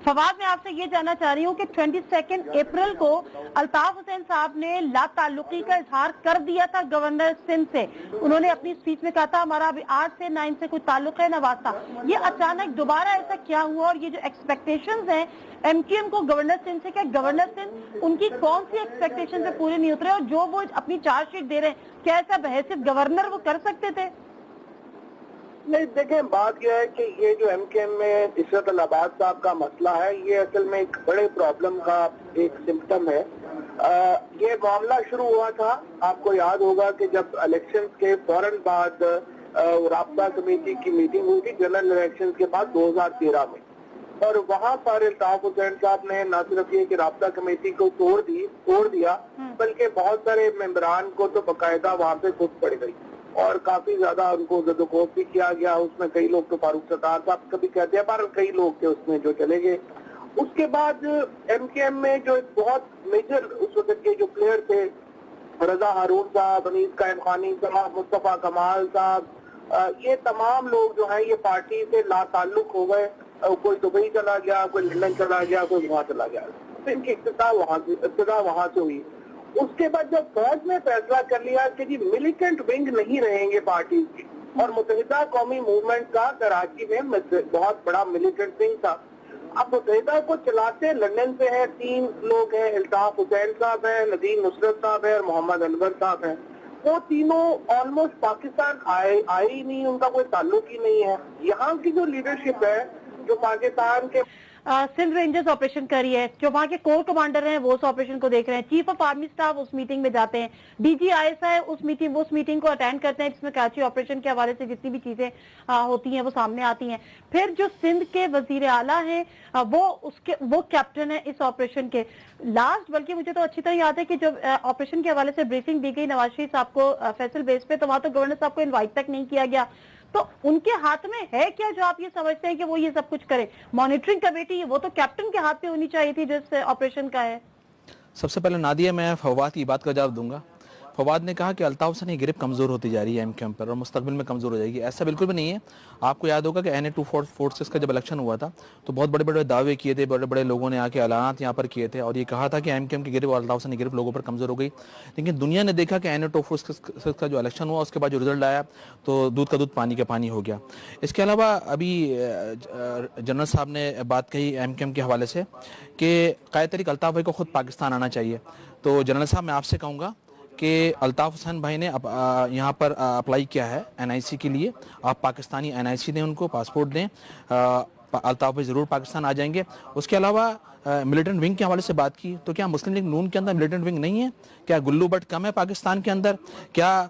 فواد میں آپ سے یہ جاننا چاہ رہی ہوں کہ 22 اپریل کو الطاف حسین صاحب نے لا تعلقی کا اظہار کر دیا تھا گورنر سندھ سے. انہوں نے اپنی سپیچ میں کہا تھا ہمارا ابھی 8 سے 9 سے کوئی تعلق ہے نہ واسطہ. یہ اچانک دوبارہ ایسا کیا ہوا اور یہ جو ایکسپیکٹیشنز ہیں ایم کیو ایم کو گورنر سندھ سے، کیا گورنر سندھ ان کی کون سی ایکسپیکٹیشن سے پورے نہیں اترے اور جو وہ اپنی چارج شیٹ دے رہے ہیں کیا ایسا بحیثیت گورنر وہ کر سکتے تھے؟ نہیں دیکھیں بات یہ ہے کہ یہ جو ایم کے ایم میں عشرت العباد صاحب کا مسئلہ ہے یہ اصل میں ایک بڑے پرابلم کا ایک سمپٹم ہے. یہ معاملہ شروع ہوا تھا آپ کو یاد ہوگا کہ جب الیکشن کے فوراً بعد رابطہ کمیٹی کی میٹنگ ہوئی تھی جنرل الیکشن کے بعد 2013 میں, اور وہاں پر الطاف حسین صاحب نے نہ صرف یہ کہ رابطہ کمیٹی کو توڑ دیا بلکہ بہت سارے ممبران کو تو باقاعدہ وہاں پہ خود پڑ گئی اور کافی زیادہ ان کو زدوکوب بھی کیا گیا. اس میں کئی لوگ تو فاروق ستار صاحب کبھی کہتے ہیں پر کئی لوگ تھے اس میں جو چلے گئے. اس کے بعد ایم کے ایم میں جو بہت میجر اس وقت کے جو پلیئر تھے رضا ہارون صاحب, انیس قائم خانی صاحب, مصطفیٰ کمال صاحب, یہ تمام لوگ جو ہیں یہ پارٹی سے لا تعلق ہو گئے. کوئی دبئی چلا گیا, کوئی لندن چلا گیا, کوئی وہاں چلا گیا. ان کی ابتدا وہاں سے ہوئی. اس کے بعد جب فوج نے فیصلہ کر لیا کہ جی ملیٹنٹ ونگ نہیں رہیں گے پارٹی کی, اور متحدہ قومی موومنٹ کا کراچی میں بہت بڑا ملیٹنٹ ونگ تھا. اب متحدہ کو چلاتے لندن سے ہیں 3 لوگ ہیں, الطاف حسین صاحب ہیں, ندیم نصرت صاحب ہیں اور محمد انور صاحب ہیں. وہ تینوں آلموسٹ پاکستان آئے ہی نہیں, ان کا کوئی تعلق ہی نہیں ہے. یہاں کی جو لیڈرشپ ہے جو پاکستان کے سندھ رینجرز آپریشن کر رہی ہے, جو وہاں کے کور کمانڈر ہیں وہ اس آپریشن کو دیکھ رہے ہیں, چیف آف آرمی سٹاف اس میٹنگ میں جاتے ہیں, D G I S I اس میٹنگ کو اٹینڈ کرتے ہیں جس میں کراچی آپریشن کے حوالے سے جتنی بھی چیزیں ہوتی ہیں وہ سامنے آتی ہیں. پھر جو سندھ کے وزیر اعلیٰ ہیں وہ کیپٹن ہیں اس آپریشن کے. لاسٹ بلکہ مجھے تو اچھی طرح یاد ہے کہ جب آپریشن کے حوالے سے بریفنگ دی گئی نواز شریف صاحب کو فیصل بیس پہ, تو وہاں تو گورنر صاحب کو انوائٹ تک نہیں کیا گیا. تو ان کے ہاتھ میں ہے کیا جو آپ یہ سمجھتے ہیں کہ وہ یہ سب کچھ کریں؟ مانیٹرنگ کمیٹی وہ تو کیپٹن کے ہاتھ پہ ہونی چاہیے تھی جو اس آپریشن کا ہے. سب سے پہلے نادیہ میں فواد کی بات کا جواب دوں گا. فواد نے کہا کہ الطاف حسین کی گرپ کمزور ہوتی جا رہی ہے ایم کے ایم پر اور مستقبل میں کمزور ہو جائے گی. ایسا بالکل بھی نہیں ہے. آپ کو یاد ہوگا کہ NA 2 فورسز کا جب الیکشن ہوا تھا تو بہت بڑے بڑے دعوے کیے تھے, بڑے بڑے لوگوں نے آ کے اعلانات یہاں پر کیے تھے اور یہ کہا تھا کہ ایم کے ایم کی گرپ اور الطاف حسین کی گرپ لوگوں پر کمزور ہو گئی. لیکن دنیا نے دیکھا کہ NA 2 فورسز کا جو الیکشن ہوا اس کے بعد جو رزلٹ آیا تو دودھ کا دودھ پانی کا پانی ہو گیا. اس کے علاوہ ابھی جنرل صاحب نے بات کہی ایم کے ایم کے حوالے سے کہ قائد تحریک الطاف بھائی کو خود پاکستان آنا چاہیے. تو جنرل صاحب میں آپ سے کہوں گا کہ الطاف حسین بھائی نے یہاں پر اپلائی کیا ہے NIC کے لیے. آپ پاکستانی NIC دیں, ان کو پاسپورٹ دیں, الطاف بھائی ضرور پاکستان آ جائیں گے. اس کے علاوہ ملیٹنٹ ونگ کے حوالے سے بات کی تو کیا مسلم لیگ نون کے اندر ملیٹنٹ ونگ نہیں ہے؟ کیا گلو بٹ کم ہے پاکستان کے اندر؟ کیا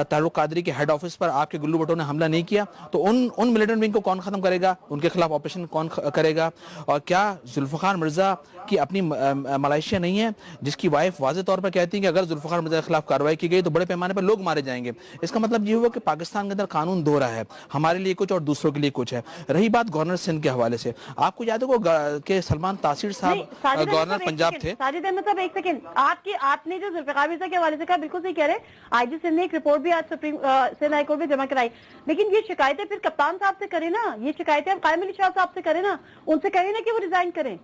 تعلق قادری کے ہیڈ آفس پر آپ کے گلو بٹوں نے حملہ نہیں کیا؟ تو ان ملیٹنٹ ونگ کو کون ختم کرے گا؟ ان کے خلاف آپریشن کون کرے گا؟ اور کیا ذوالفقار مرزا کی اپنی ملائیشیا نہیں ہے جس کی وائف واضح طور پر کہتی ہے کہ اگر ذوالفقار مرزا کے خلاف کارروائی کی گئی تو بڑے پیمانے پر لوگ مارے جائیں گے؟ اس کا مطلب یہ ہوا کہ پاکستان کے اندر قانون دو رہا ہے, ہمارے لیے کچھ اور دوسروں کے لیے کچھ ہے. رہی بات گورنر سندھ کے حوالے سے, آپ کو یاد ہوگا کہ سلمان تاثیر صاحب گورنر پنجاب تھے. ساجد احمد صاحب ایک سیکنڈ, آپ نے جو ذوالفقار مرزا کے حوالے سے کہا بالکل صحیح کہہ رہے ہیں. آئی جی سندھ نے ایک رپورٹ بھی آج سندھ ہائی کورٹ میں جمع کرائی, لیکن یہ شکایتیں پھر کپتان صاحب سے کریں نا, یہ شکایتیں قائم علی شاہ صاحب سے کریں نا, ان سے کہیں نا کہ وہ ریزائن کریں.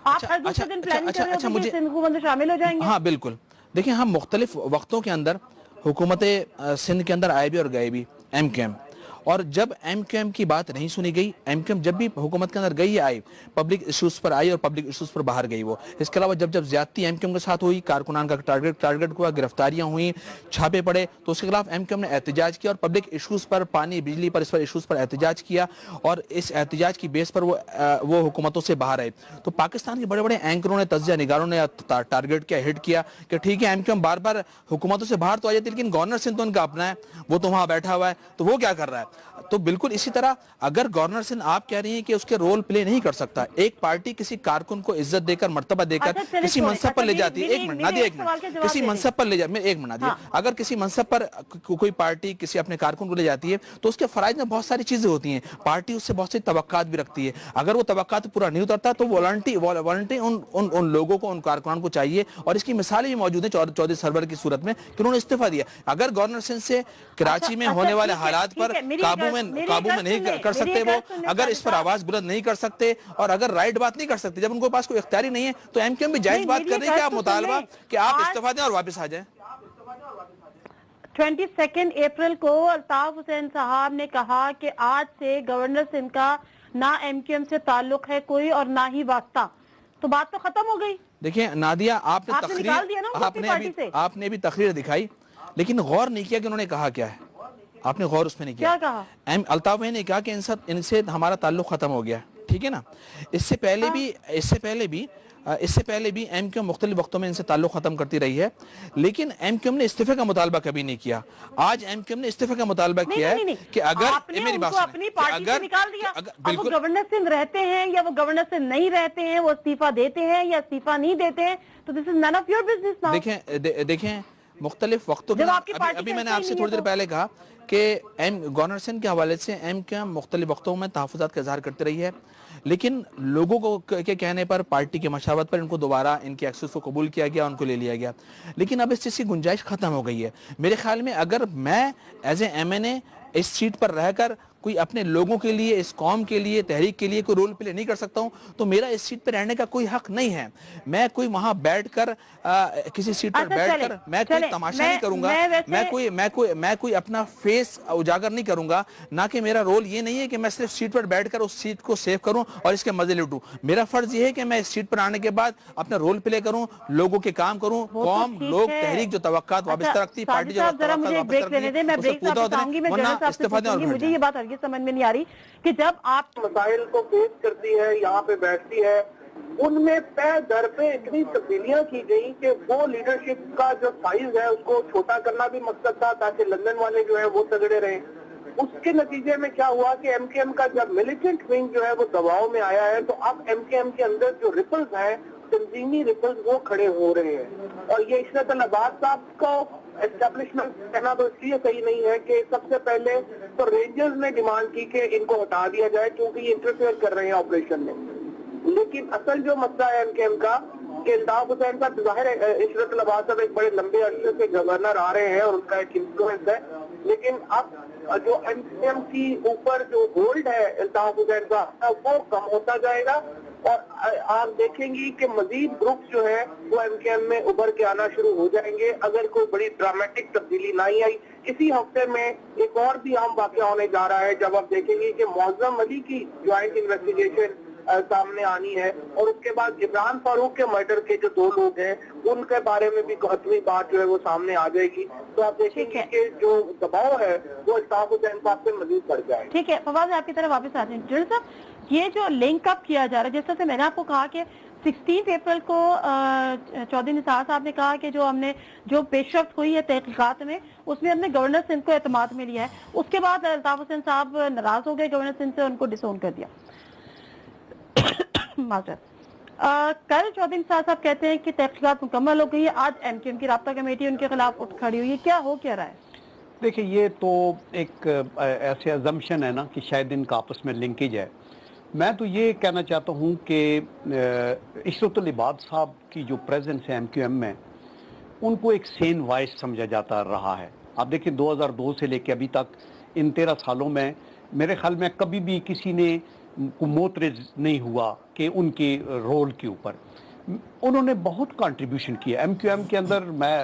آپ ہر دوسرے دن پلاننگ کر رہے ہو کہ سندھ حکومت میں شامل ہو جائیں گے. ہاں بالکل. دیکھیں ہم مختلف وقتوں کے اندر حکومت سندھ کے اندر آئے بھی اور گئے بھی ایم کے ایم, اور جب ایم کیو ایم کی بات نہیں سنی گئی, ایم کیو ایم جب بھی حکومت کے اندر گئی آئی پبلک ایشوز پر آئی اور پبلک ایشوز پر باہر گئی وہ. اس کے علاوہ جب زیادتی ایم کیو ایم کے ساتھ ہوئی, کارکنان کا ٹارگٹ ہوا, گرفتاریاں ہوئیں, چھاپے پڑے, تو اس کے خلاف ایم کیو ایم نے احتجاج کیا اور پبلک ایشوز پر, پانی بجلی پر, اس پر ایشوز پر احتجاج کیا اور اس احتجاج کی بیس پر وہ حکومتوں سے باہر آئے. تو پاکستان کے بڑے بڑے اینکروں نے, تجزیہ نگاروں نے ٹارگٹ کیا, ہٹ کیا کہ ٹھیک ہے ایم کیو ایم بار بار حکومتوں سے باہر تو آ جاتی ہے لیکن گورنر سندھ تو ان کا اپنا ہے, وہ تو وہاں بیٹھا ہوا ہے, تو وہ کیا کر رہا ہے. تو بالکل اسی طرح اگر گورنر سندھ آپ کہہ رہی ہیں کہ اس کے رول پلے نہیں کر سکتا, ایک پارٹی کسی کارکن کو عزت دے کر, مرتبہ دے کر کسی منصب پر لے جاتی ہے, ایک منٹ کسی منصب پر لے جاتی ہے, ایک منٹ اگر کسی منصب پر کوئی پارٹی کسی اپنے کارکن کو لے جاتی ہے تو اس کے فرائض میں بہت ساری چیزیں ہوتی ہیں, پارٹی اس سے بہت سی توقعات بھی رکھتی ہے. اگر وہ توقعات پورا نہیں اترتا تو والنٹی ان لوگوں کو, ان کارکنان کو چاہیے, اور اس کی مثالیں بھی موجود ہیں چودھری سرور کی صورت میں کہ انہوں نے استعفیٰ دیا. اگر گورنر سندھ سے کراچی میں ہونے والے حالات پر قابو میں نہیں کر سکتے, وہ اگر اس پر آواز بلند نہیں کر سکتے اور اگر رائٹ بات نہیں کر سکتے, جب ان کو پاس کوئی اختیاری نہیں ہے تو ایم کیو ایم بھی جائز بات کر رہی ہے کہ آپ مطالبہ کہ آپ استعفیٰ دیں اور واپس آ جائیں. 22 اپریل کو الطاف حسین صاحب نے کہا کہ آج سے گورنر سندھ کا نہ ایم کیو ایم سے تعلق ہے کوئی اور نہ ہی واسطہ, تو بات تو ختم ہو گئی. دیکھیں نادیہ, آپ نے بھی تقریر دکھائی لیکن غور نہیں کیا کہ انہوں نے کہا کیا ہے. آپ نے غور اس میں نہیں کیا. کیا کہا؟ الطاف بھائی نے کہا کہ ان سے ہمارا تعلق ختم ہو گیا, ٹھیک ہے نا. اس سے پہلے بھی ایم کیو ایم مختلف وقتوں میں ان سے تعلق ختم کرتی رہی ہے, لیکن ایم کیو ایم نے استعفے کا مطالبہ کبھی نہیں کیا. آج ایم کیو ایم نے استعفے کا مطالبہ کیا ہے کہ اگر میری بات اپنی پارٹی سے نکال دیا, اب وہ گورنر سندھ رہتے ہیں یا وہ گورنر سندھ نہیں رہتے ہیں, وہ استعفیٰ دیتے ہیں یا استعفیٰ نہیں دیتے ہیں, تو دس از نن آف یور بزنس. دیکھیں مختلف وقتوں میں, ابھی میں نے آپ سے تھوڑی دیر پہلے کہا کہ گورنر سندھ کے حوالے سے ایم کیو ایم مختلف وقتوں میں تحفظات کا اظہار کرتے رہی ہے, لیکن لوگوں کے کہنے پر, پارٹی کے مشاورت پر ان کو دوبارہ ان کے ایکسس کو قبول کیا گیا, ان کو لے لیا گیا. لیکن اب اس چیز کی گنجائش ختم ہو گئی ہے. میرے خیال میں اگر میں as a M N A اس سیٹ پر رہ کر کوئی اپنے لوگوں کے لیے, اس قوم کے لیے, تحریک کے لیے کوئی رول پلے نہیں کر سکتا ہوں, تو میرا اس سیٹ پہ رہنے کا کوئی حق نہیں ہے. میں کوئی وہاں بیٹھ کر کسی سیٹ پر بیٹھ کر میں کوئی تماشا نہیں کروں گا, میں کوئی اپنا فیس اجاگر نہیں کروں گا. نہ کہ میرا رول یہ نہیں ہے کہ میں صرف سیٹ پر بیٹھ کر اس سیٹ کو سیو کروں اور اس کے مزے لوٹوں. میرا فرض یہ ہے کہ میں اس سیٹ پر آنے کے بعد اپنا رول پلے کروں, لوگوں کے کام کروں. قوم, لوگ, تحریک جو توقعات وابستہ رکھتی, پارٹی جو مجھے یہ بات ہرگز سمجھ میں نہیں آ رہی کہ جب آپ مسائل کو فیس کرتی ہے, یہاں پہ بیٹھتی ہے, ان میں پہ در پہ اتنی تبدیلیاں کی گئی کہ وہ لیڈرشپ کا جو سائز ہے اس کو چھوٹا کرنا بھی مقصد تھا تاکہ لندن والے جو ہے وہ تگڑے رہیں. اس کے نتیجے میں کیا ہوا کہ ایم کے ایم کا جب ملیٹنٹ ونگ جو ہے وہ دباؤ میں آیا ہے, تو اب ایم کے ایم کے اندر جو ریپلز ہیں, تنظیمی ریپلز, وہ کھڑے ہو رہے ہیں. اور یہ عشرت العباس صاحب کو اسٹیبلشمنٹ کہنا تو اس لیے صحیح نہیں ہے کہ سب سے پہلے تو رینجرز نے ڈیمانڈ کی کہ ان کو ہٹا دیا جائے کیونکہ یہ انٹرفیئر کر رہے ہیں آپریشن میں. لیکن اصل جو مسئلہ ہے ایم کے ایم کا کہ الطاف حسین صاحب, ظاہر ہے عشرت العباس صاحب ایک بڑے لمبے عرصے سے گورنر آ رہے ہیں اور ان کا ایک انفلوئنس ہے, لیکن اب جو ایم کے ایم کی اوپر جو ہولڈ ہے الطاف حسین کا, وہ کم ہوتا جائے گا. اور آپ دیکھیں گی کہ مزید گروپس جو ہے وہ ایم کے ایم میں ابھر کے آنا شروع ہو جائیں گے اگر کوئی بڑی ڈرامیٹک تبدیلی نہیں آئی. اسی ہفتے میں ایک اور بھی اہم واقعہ ہونے جا رہا ہے جب آپ دیکھیں گے کہ معظم علی کی جوائنٹ انویسٹیگیشن سامنے آنی ہے, اور اس کے بعد عمران فاروق کے مرڈر کے جو 2 لوگ ہیں ان کے بارے میں بھی حتمی بات جو ہے وہ سامنے آ جائے گی. تو آپ دیکھیں گے کہ جو دباؤ ہے وہ الطاف حسین صاحب سے مزید بڑھ جائے. ٹھیک ہے, فواز آپ کی طرف واپس آتے ہیں. جنرل صاحب, یہ جو لنک اپ کیا جا رہا ہے, جس طرح سے میں نے آپ کو کہا کہ 16 اپریل کو چودھری نثار صاحب نے کہا کہ جو ہم نے جو پیش رفت ہوئی ہے تحقیقات میں, اس میں ہم نے گورنر سندھ کو اعتماد میں لیا ہے. اس کے بعد الطاف حسین صاحب ناراض ہو گئے گورنر سندھ سے, ان کو ڈسون کر دیا. کل چودھری نثار صاحب کہتے ہیں کہ تحقیقات مکمل ہو گئی ہے. آج ایم کیو ایم کی رابطہ کمیٹی ان کے خلاف اٹھ کھڑی ہوئی ہے, کیا ہو کیا رہا ہے؟ دیکھیں, یہ تو ایک ایسے ازمپشن ہے نا کہ شاید ان کا آپس میں لنکیج ہے. میں تو یہ کہنا چاہتا ہوں کہ عشرت العباس صاحب کی جو پریزنس ہے ایم کیو ایم میں, ان کو ایک سین وائس سمجھا جاتا رہا ہے. آپ دیکھیں 2002 سے لے کے ابھی تک ان 13 سالوں میں میرے خیال میں کبھی بھی کسی نے معترض نہیں ہوا کہ ان کے رول کے اوپر. انہوں نے بہت کنٹریبیوشن کیا ایم کیو ایم کے اندر. میں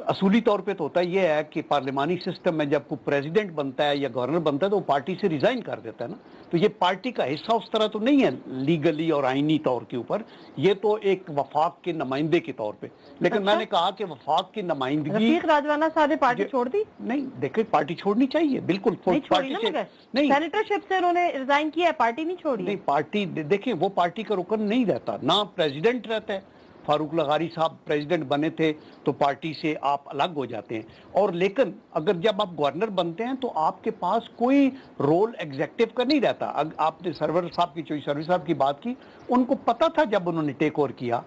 اصولی طور پہ تو ہوتا یہ ہے کہ پارلیمانی سسٹم میں جب کوئی پریزیڈنٹ بنتا ہے یا گورنر بنتا ہے تو وہ پارٹی سے ریزائن کر دیتا ہے نا, تو یہ پارٹی کا حصہ اس طرح تو نہیں ہے لیگلی اور آئینی طور کے اوپر, یہ تو ایک وفاق کے نمائندے کے طور پہ. لیکن میں نے کہا کہ وفاق کی نمائندگی, رفیق راجوانہ صاحب نے پارٹی چھوڑ دی. نہیں, دیکھیں پارٹی چھوڑنی چاہیے بالکل, نہیں, سینیٹرشپ سے انہوں نے ریزائن کیا ہے, پارٹی نہیں چھوڑی. نہیں, پارٹی دیکھیں وہ پارٹی کا رکن نہیں رہتا, نہ پریزیڈنٹ رہتا ہے. فاروق لغاری صاحب پریزیڈنٹ بنے تھے تو پارٹی سے آپ الگ ہو جاتے ہیں, اور لیکن اگر جب آپ گورنر بنتے ہیں تو آپ کے پاس کوئی رول ایگزیکٹو کا نہیں رہتا. آپ نے سرور صاحب کی, چوئی سرور صاحب کی بات کی, ان کو پتا تھا جب انہوں نے ٹیک اوور کیا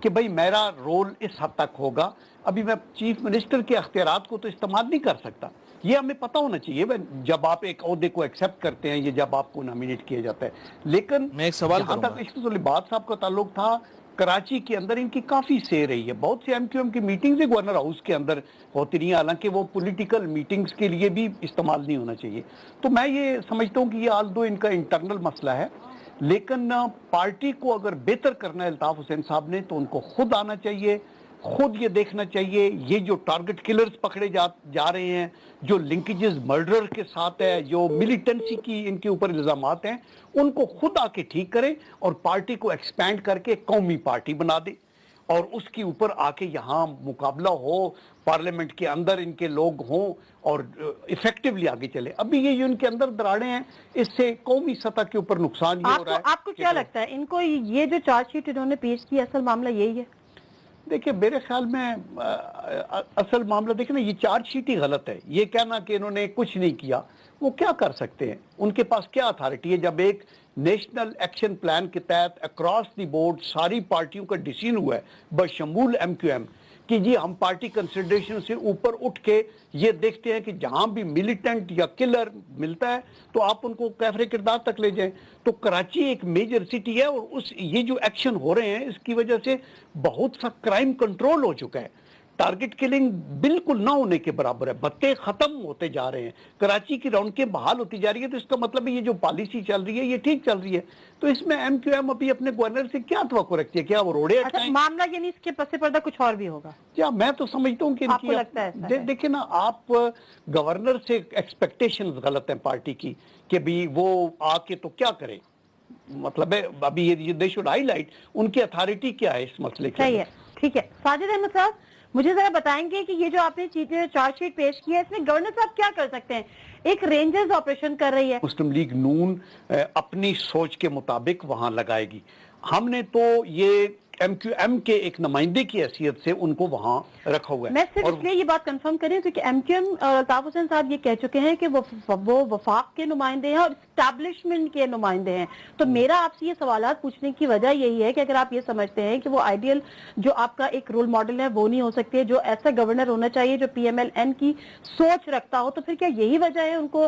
کہ بھئی میرا رول اس حد تک ہوگا, ابھی میں چیف منسٹر کے اختیارات کو تو استعمال نہیں کر سکتا. یہ ہمیں پتا ہونا چاہیے جب آپ ایک عہدے کو ایکسیپٹ کرتے ہیں یا جب آپ کو نامینیٹ کیا جاتا ہے. لیکن میں ایک سوال جہاں تک عشرت العباس صاحب کا تعلق تھا, کراچی کے اندر ان کی کافی سے رہی ہے. بہت سی ایم کیو ایم کی میٹنگز گورنر ہاؤس کے اندر ہوتی رہی ہیں, حالانکہ وہ پولیٹیکل میٹنگز کے لیے بھی استعمال نہیں ہونا چاہیے. تو میں یہ سمجھتا ہوں کہ یہ آل دو ان کا انٹرنل مسئلہ ہے, لیکن پارٹی کو اگر بہتر کرنا ہے الطاف حسین صاحب نے تو ان کو خود آنا چاہیے, خود یہ دیکھنا چاہیے یہ جو ٹارگٹ کلرز پکڑے جا رہے ہیں, جو لنکیجز مرڈر کے ساتھ ہے, جو ملیٹنسی کی ان کے اوپر الزامات ہیں, ان کو خود آ کے ٹھیک کریں اور پارٹی کو ایکسپینڈ کر کے قومی پارٹی بنا دیں. اور اس کی اوپر آ کے یہاں مقابلہ ہو، پارلیمنٹ کے اندر ان کے لوگ ہوں اور ایفیکٹولی آگے چلے. ابھی یہ ان کے اندر دراڑیں ہیں، اس سے قومی سطح کے اوپر نقصان یہ ہو رہا ہے. آپ کو کیا لگتا ہے ان کو یہ جو چارج شیٹ انہوں نے پیش کی اصل معاملہ یہی ہے؟ دیکھیں میرے خیال میں اصل معاملہ دیکھیں نا، یہ چارج شیٹ ہی غلط ہے. یہ کہنا کہ انہوں نے کچھ نہیں کیا، وہ کیا کر سکتے ہیں؟ ان کے پاس کیا اتھارٹی ہے جب ایک نیشنل ایکشن پلان کے تحت اکراس دی بورڈ ساری پارٹیوں کا ڈیسیژن ہوا ہے بشمول ایم کیو ایم کہ جی ہم پارٹی کنسیڈریشن سے اوپر اٹھ کے یہ دیکھتے ہیں کہ جہاں بھی ملیٹنٹ یا کلر ملتا ہے تو آپ ان کو کیفر کردار تک لے جائیں. تو کراچی ایک میجر سٹی ہے اور یہ جو ایکشن ہو رہے ہیں اس کی وجہ سے بہت سا کرائم کنٹرول ہو چکا ہے. ٹارگٹ کلنگ بالکل نہ ہونے کے برابر ہے، بتے ختم ہوتے جا رہے ہیں، کراچی کی رونقیں بحال ہوتی جا رہی ہے. تو اس کا مطلب ہے یہ جو پالیسی چل رہی ہے یہ ٹھیک چل رہی ہے. تو اس میں ایم کیو ایم ابھی اپنے گورنر سے کیا توقع رکھتی ہے؟ کیا وہ روڑے اٹھائیں؟ معاملہ یعنی اس کے پس پردہ کچھ اور بھی ہوگا؟ کیا میں تو سمجھتا ہوں کہ آپ کو لگتا ہے دیکھیں نا، آپ گورنر سے ایکسپیکٹیشنز غلط ہیں پارٹی کی کہ بھی وہ آ کے تو کیا کرے. مطلب ہے ابھی یہ دے شوڈ ہائی لائٹ ان کی اتھارٹی کیا ہے اس مسئلے کے. صحیح ہے، ٹھیک ہے. ساجد احمد صاحب مجھے ذرا بتائیں گے کہ یہ جو آپ نے چارج شیٹ پیش کی ہے اس میں گورنر صاحب کیا کر سکتے ہیں؟ ایک رینجرز آپریشن کر رہی ہے، مسلم لیگ نون اپنی سوچ کے مطابق وہاں لگائے گی. ہم نے تو یہ ایم کیو ایم کے ایک نمائندے کی حیثیت سے ان کو وہاں رکھا ہوا ہے. میں صرف اس لیے یہ بات کنفرم کریں کیونکہ ایم کیو ایم اور الطاف حسین صاحب یہ کہہ چکے ہیں کہ وہ وفاق کے نمائندے ہیں اور اسٹیبلشمنٹ کے نمائندے ہیں. تو میرا آپ سے یہ سوالات پوچھنے کی وجہ یہی ہے کہ اگر آپ یہ سمجھتے ہیں کہ وہ آئیڈیل جو آپ کا ایک رول ماڈل ہے وہ نہیں ہو سکتے، جو ایسا گورنر ہونا چاہیے جو پی ایم ایل این کی سوچ رکھتا ہو، تو پھر کیا یہی وجہ ہے ان کو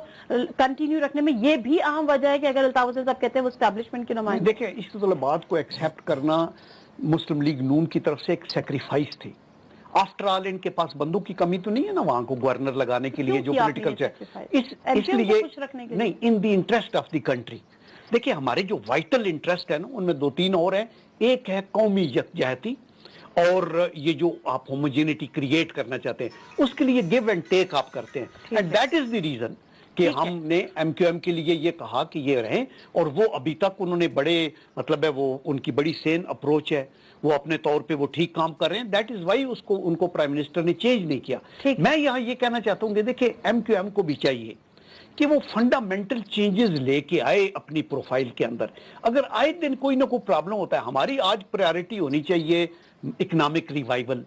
کنٹینیو رکھنے میں؟ یہ بھی اہم وجہ ہے کہ اگر الطاف حسین صاحب کہتے ہیں وہ اسٹیبلشمنٹ کے نمائندے. دیکھیں اس طلبات کو ایکسیپٹ کرنا مسلم لیگ نون کی طرف سے ایک سیکریفائس تھی. آفٹر آل ان کے پاس بندوں کی کمی تو نہیں ہے نا وہاں کو گورنر لگانے کے لیے جو پولیٹیکل اس لیے نہیں، in the interest of the country. دیکھیں ہمارے جو وائٹل انٹرسٹ ہے نا ان میں 2-3 اور ہیں. ایک ہے قومی یکجہتی اور یہ جو آپ ہوموجینٹی کریٹ کرنا چاہتے ہیں اس کے لیے گیو اینڈ ٹیک آپ کرتے ہیں. And that is the reason کہ ہم نے ایم کیو ایم کے لیے یہ کہا کہ یہ رہیں. اور وہ ابھی تک انہوں نے بڑے مطلب ہے وہ ان کی بڑی سین اپروچ ہے، وہ اپنے طور پہ وہ ٹھیک کام کر رہے ہیں. دیٹ از وائی ان کو پرائم منسٹر نے چینج نہیں کیا. میں یہاں یہ کہنا چاہتا ہوں کہ دیکھیں ایم کیو ایم کو بھی چاہیے کہ وہ فنڈامنٹل چینجز لے کے آئے اپنی پروفائل کے اندر. اگر آئے دن کوئی نہ کوئی پرابلم ہوتا ہے، ہماری آج پریارٹی ہونی چاہیے اکنامک ریوائول،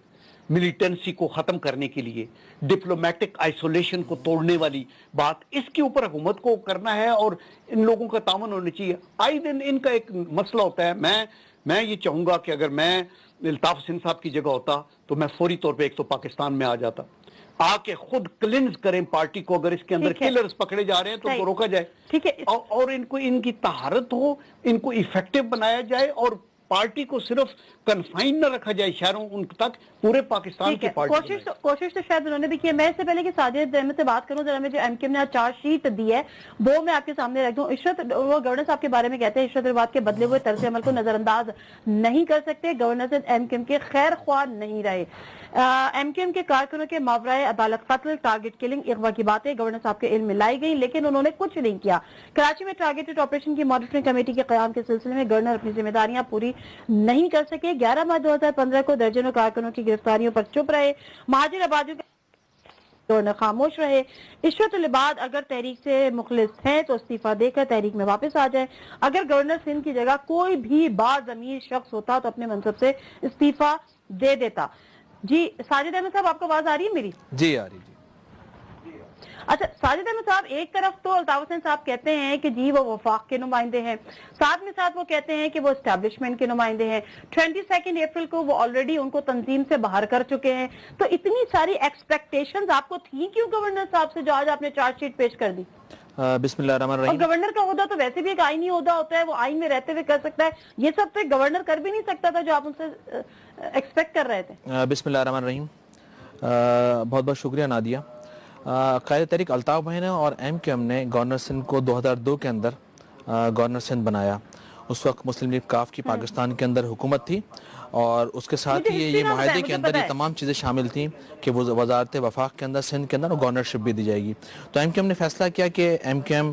ملیٹنسی کو ختم کرنے کے لیے، ڈپلومیٹک آئسولیشن کو توڑنے والی بات، اس کے اوپر حکومت کو کرنا ہے اور ان لوگوں کا تعاون ہونا چاہیے. آئی دن ان کا ایک مسئلہ ہوتا ہے. میں یہ چاہوں گا کہ اگر میں الطاف حسین صاحب کی جگہ ہوتا تو میں فوری طور پہ ایک تو پاکستان میں آ جاتا، آ کے خود کلینز کریں پارٹی کو. اگر اس کے اندر کلرز پکڑے جا رہے ہیں تو ان کو روکا جائے اور ان کو ان کی طہارت ہو، ان کو ایفیکٹو بنایا جائے اور پارٹی کو صرف کنفائن نہ رکھا جائے شہروں ان تک، پورے پاکستان کی پارٹی. کوشش تو شاید انہوں نے بھی کی ہے. میں اس سے پہلے کہ ساجد احمد سے بات کروں، ذرا میں جو ایم کیو ایم نے چارج شیٹ دی ہے وہ میں آپ کے سامنے رکھ دوں. عشرت وہ گورنر صاحب کے بارے میں کہتے ہیں عشرت الواد کے بدلے ہوئے طرز عمل کو نظر انداز نہیں کر سکتے. گورنر سے ایم کیو ایم کے خیر خواہ نہیں رہے. ایم کیو ایم کے کارکنوں کے ماورائے عدالت قتل، ٹارگٹ کلنگ، اغوا کی باتیں گورنر صاحب کے علم میں لائی گئی لیکن انہوں نے کچھ نہیں کیا. کراچی میں ٹارگیٹڈ آپریشن کی مانیٹرنگ کمیٹی کے قیام کے سلسلے میں گورنر اپنی ذمہ داریاں پوری نہیں کر سکے. 11 مارچ 2015 کو درجنوں کارکنوں کی گرفتاریوں پر چپ رہے. مہاجر آبادیوں کے گورنر خاموش رہے. عشرت العباد اگر تحریک سے مخلص ہیں تو استعفیٰ دے کر تحریک میں واپس آ جائیں. اگر گورنر سندھ کی جگہ کوئی بھی باضمیر شخص ہوتا تو اپنے منصب سے استعفیٰ دے دیتا. جی ساجد احمد صاحب آپ کو آواز آ رہی ہے میری؟ جی آ رہی جی. اچھا ساجد احمد صاحب، ایک طرف تو الطاف حسین صاحب کہتے ہیں کہ جی وہ وفاق کے نمائندے ہیں، ساتھ وہ کہتے ہیں کہ وہ اسٹیبلشمنٹ کے نمائندے ہیں. 22 اپریل کو وہ آلریڈی ان کو تنظیم سے باہر کر چکے ہیں. تو اتنی ساری ایکسپیکٹیشنز آپ کو تھیں کیوں گورنر صاحب سے جو آج آپ نے چارج شیٹ پیش کر دی؟ بسم اللہ الرحمن الرحیم. اور گورنر کا عہدہ تو ویسے بھی ایک آئینی عہدہ ہوتا ہے، وہ آئین میں رہتے ہوئے کر سکتا ہے. یہ سب تو گورنر کر بھی نہیں سکتا تھا جو آپ ان سے ایکسپیکٹ کر رہے تھے. بسم اللہ الرحمن الرحیم. بہت بہت شکریہ نادیہ. قائد تحریک الطاف بھائی نے اور ایم کیو ایم نے گورنر سندھ کو 2002 کے اندر گورنر سندھ بنایا. اس وقت مسلم لیگ کاف کی پاکستان کے اندر حکومت تھی اور اس کے ساتھ ہی یہ معاہدے کے اندر یہ تمام چیزیں شامل تھیں کہ وہ وزارت وفاق کے اندر سندھ کے اندر گورنرشپ بھی دی جائے گی. تو ایم کیو ایم نے فیصلہ کیا کہ ایم کیو ایم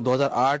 2008,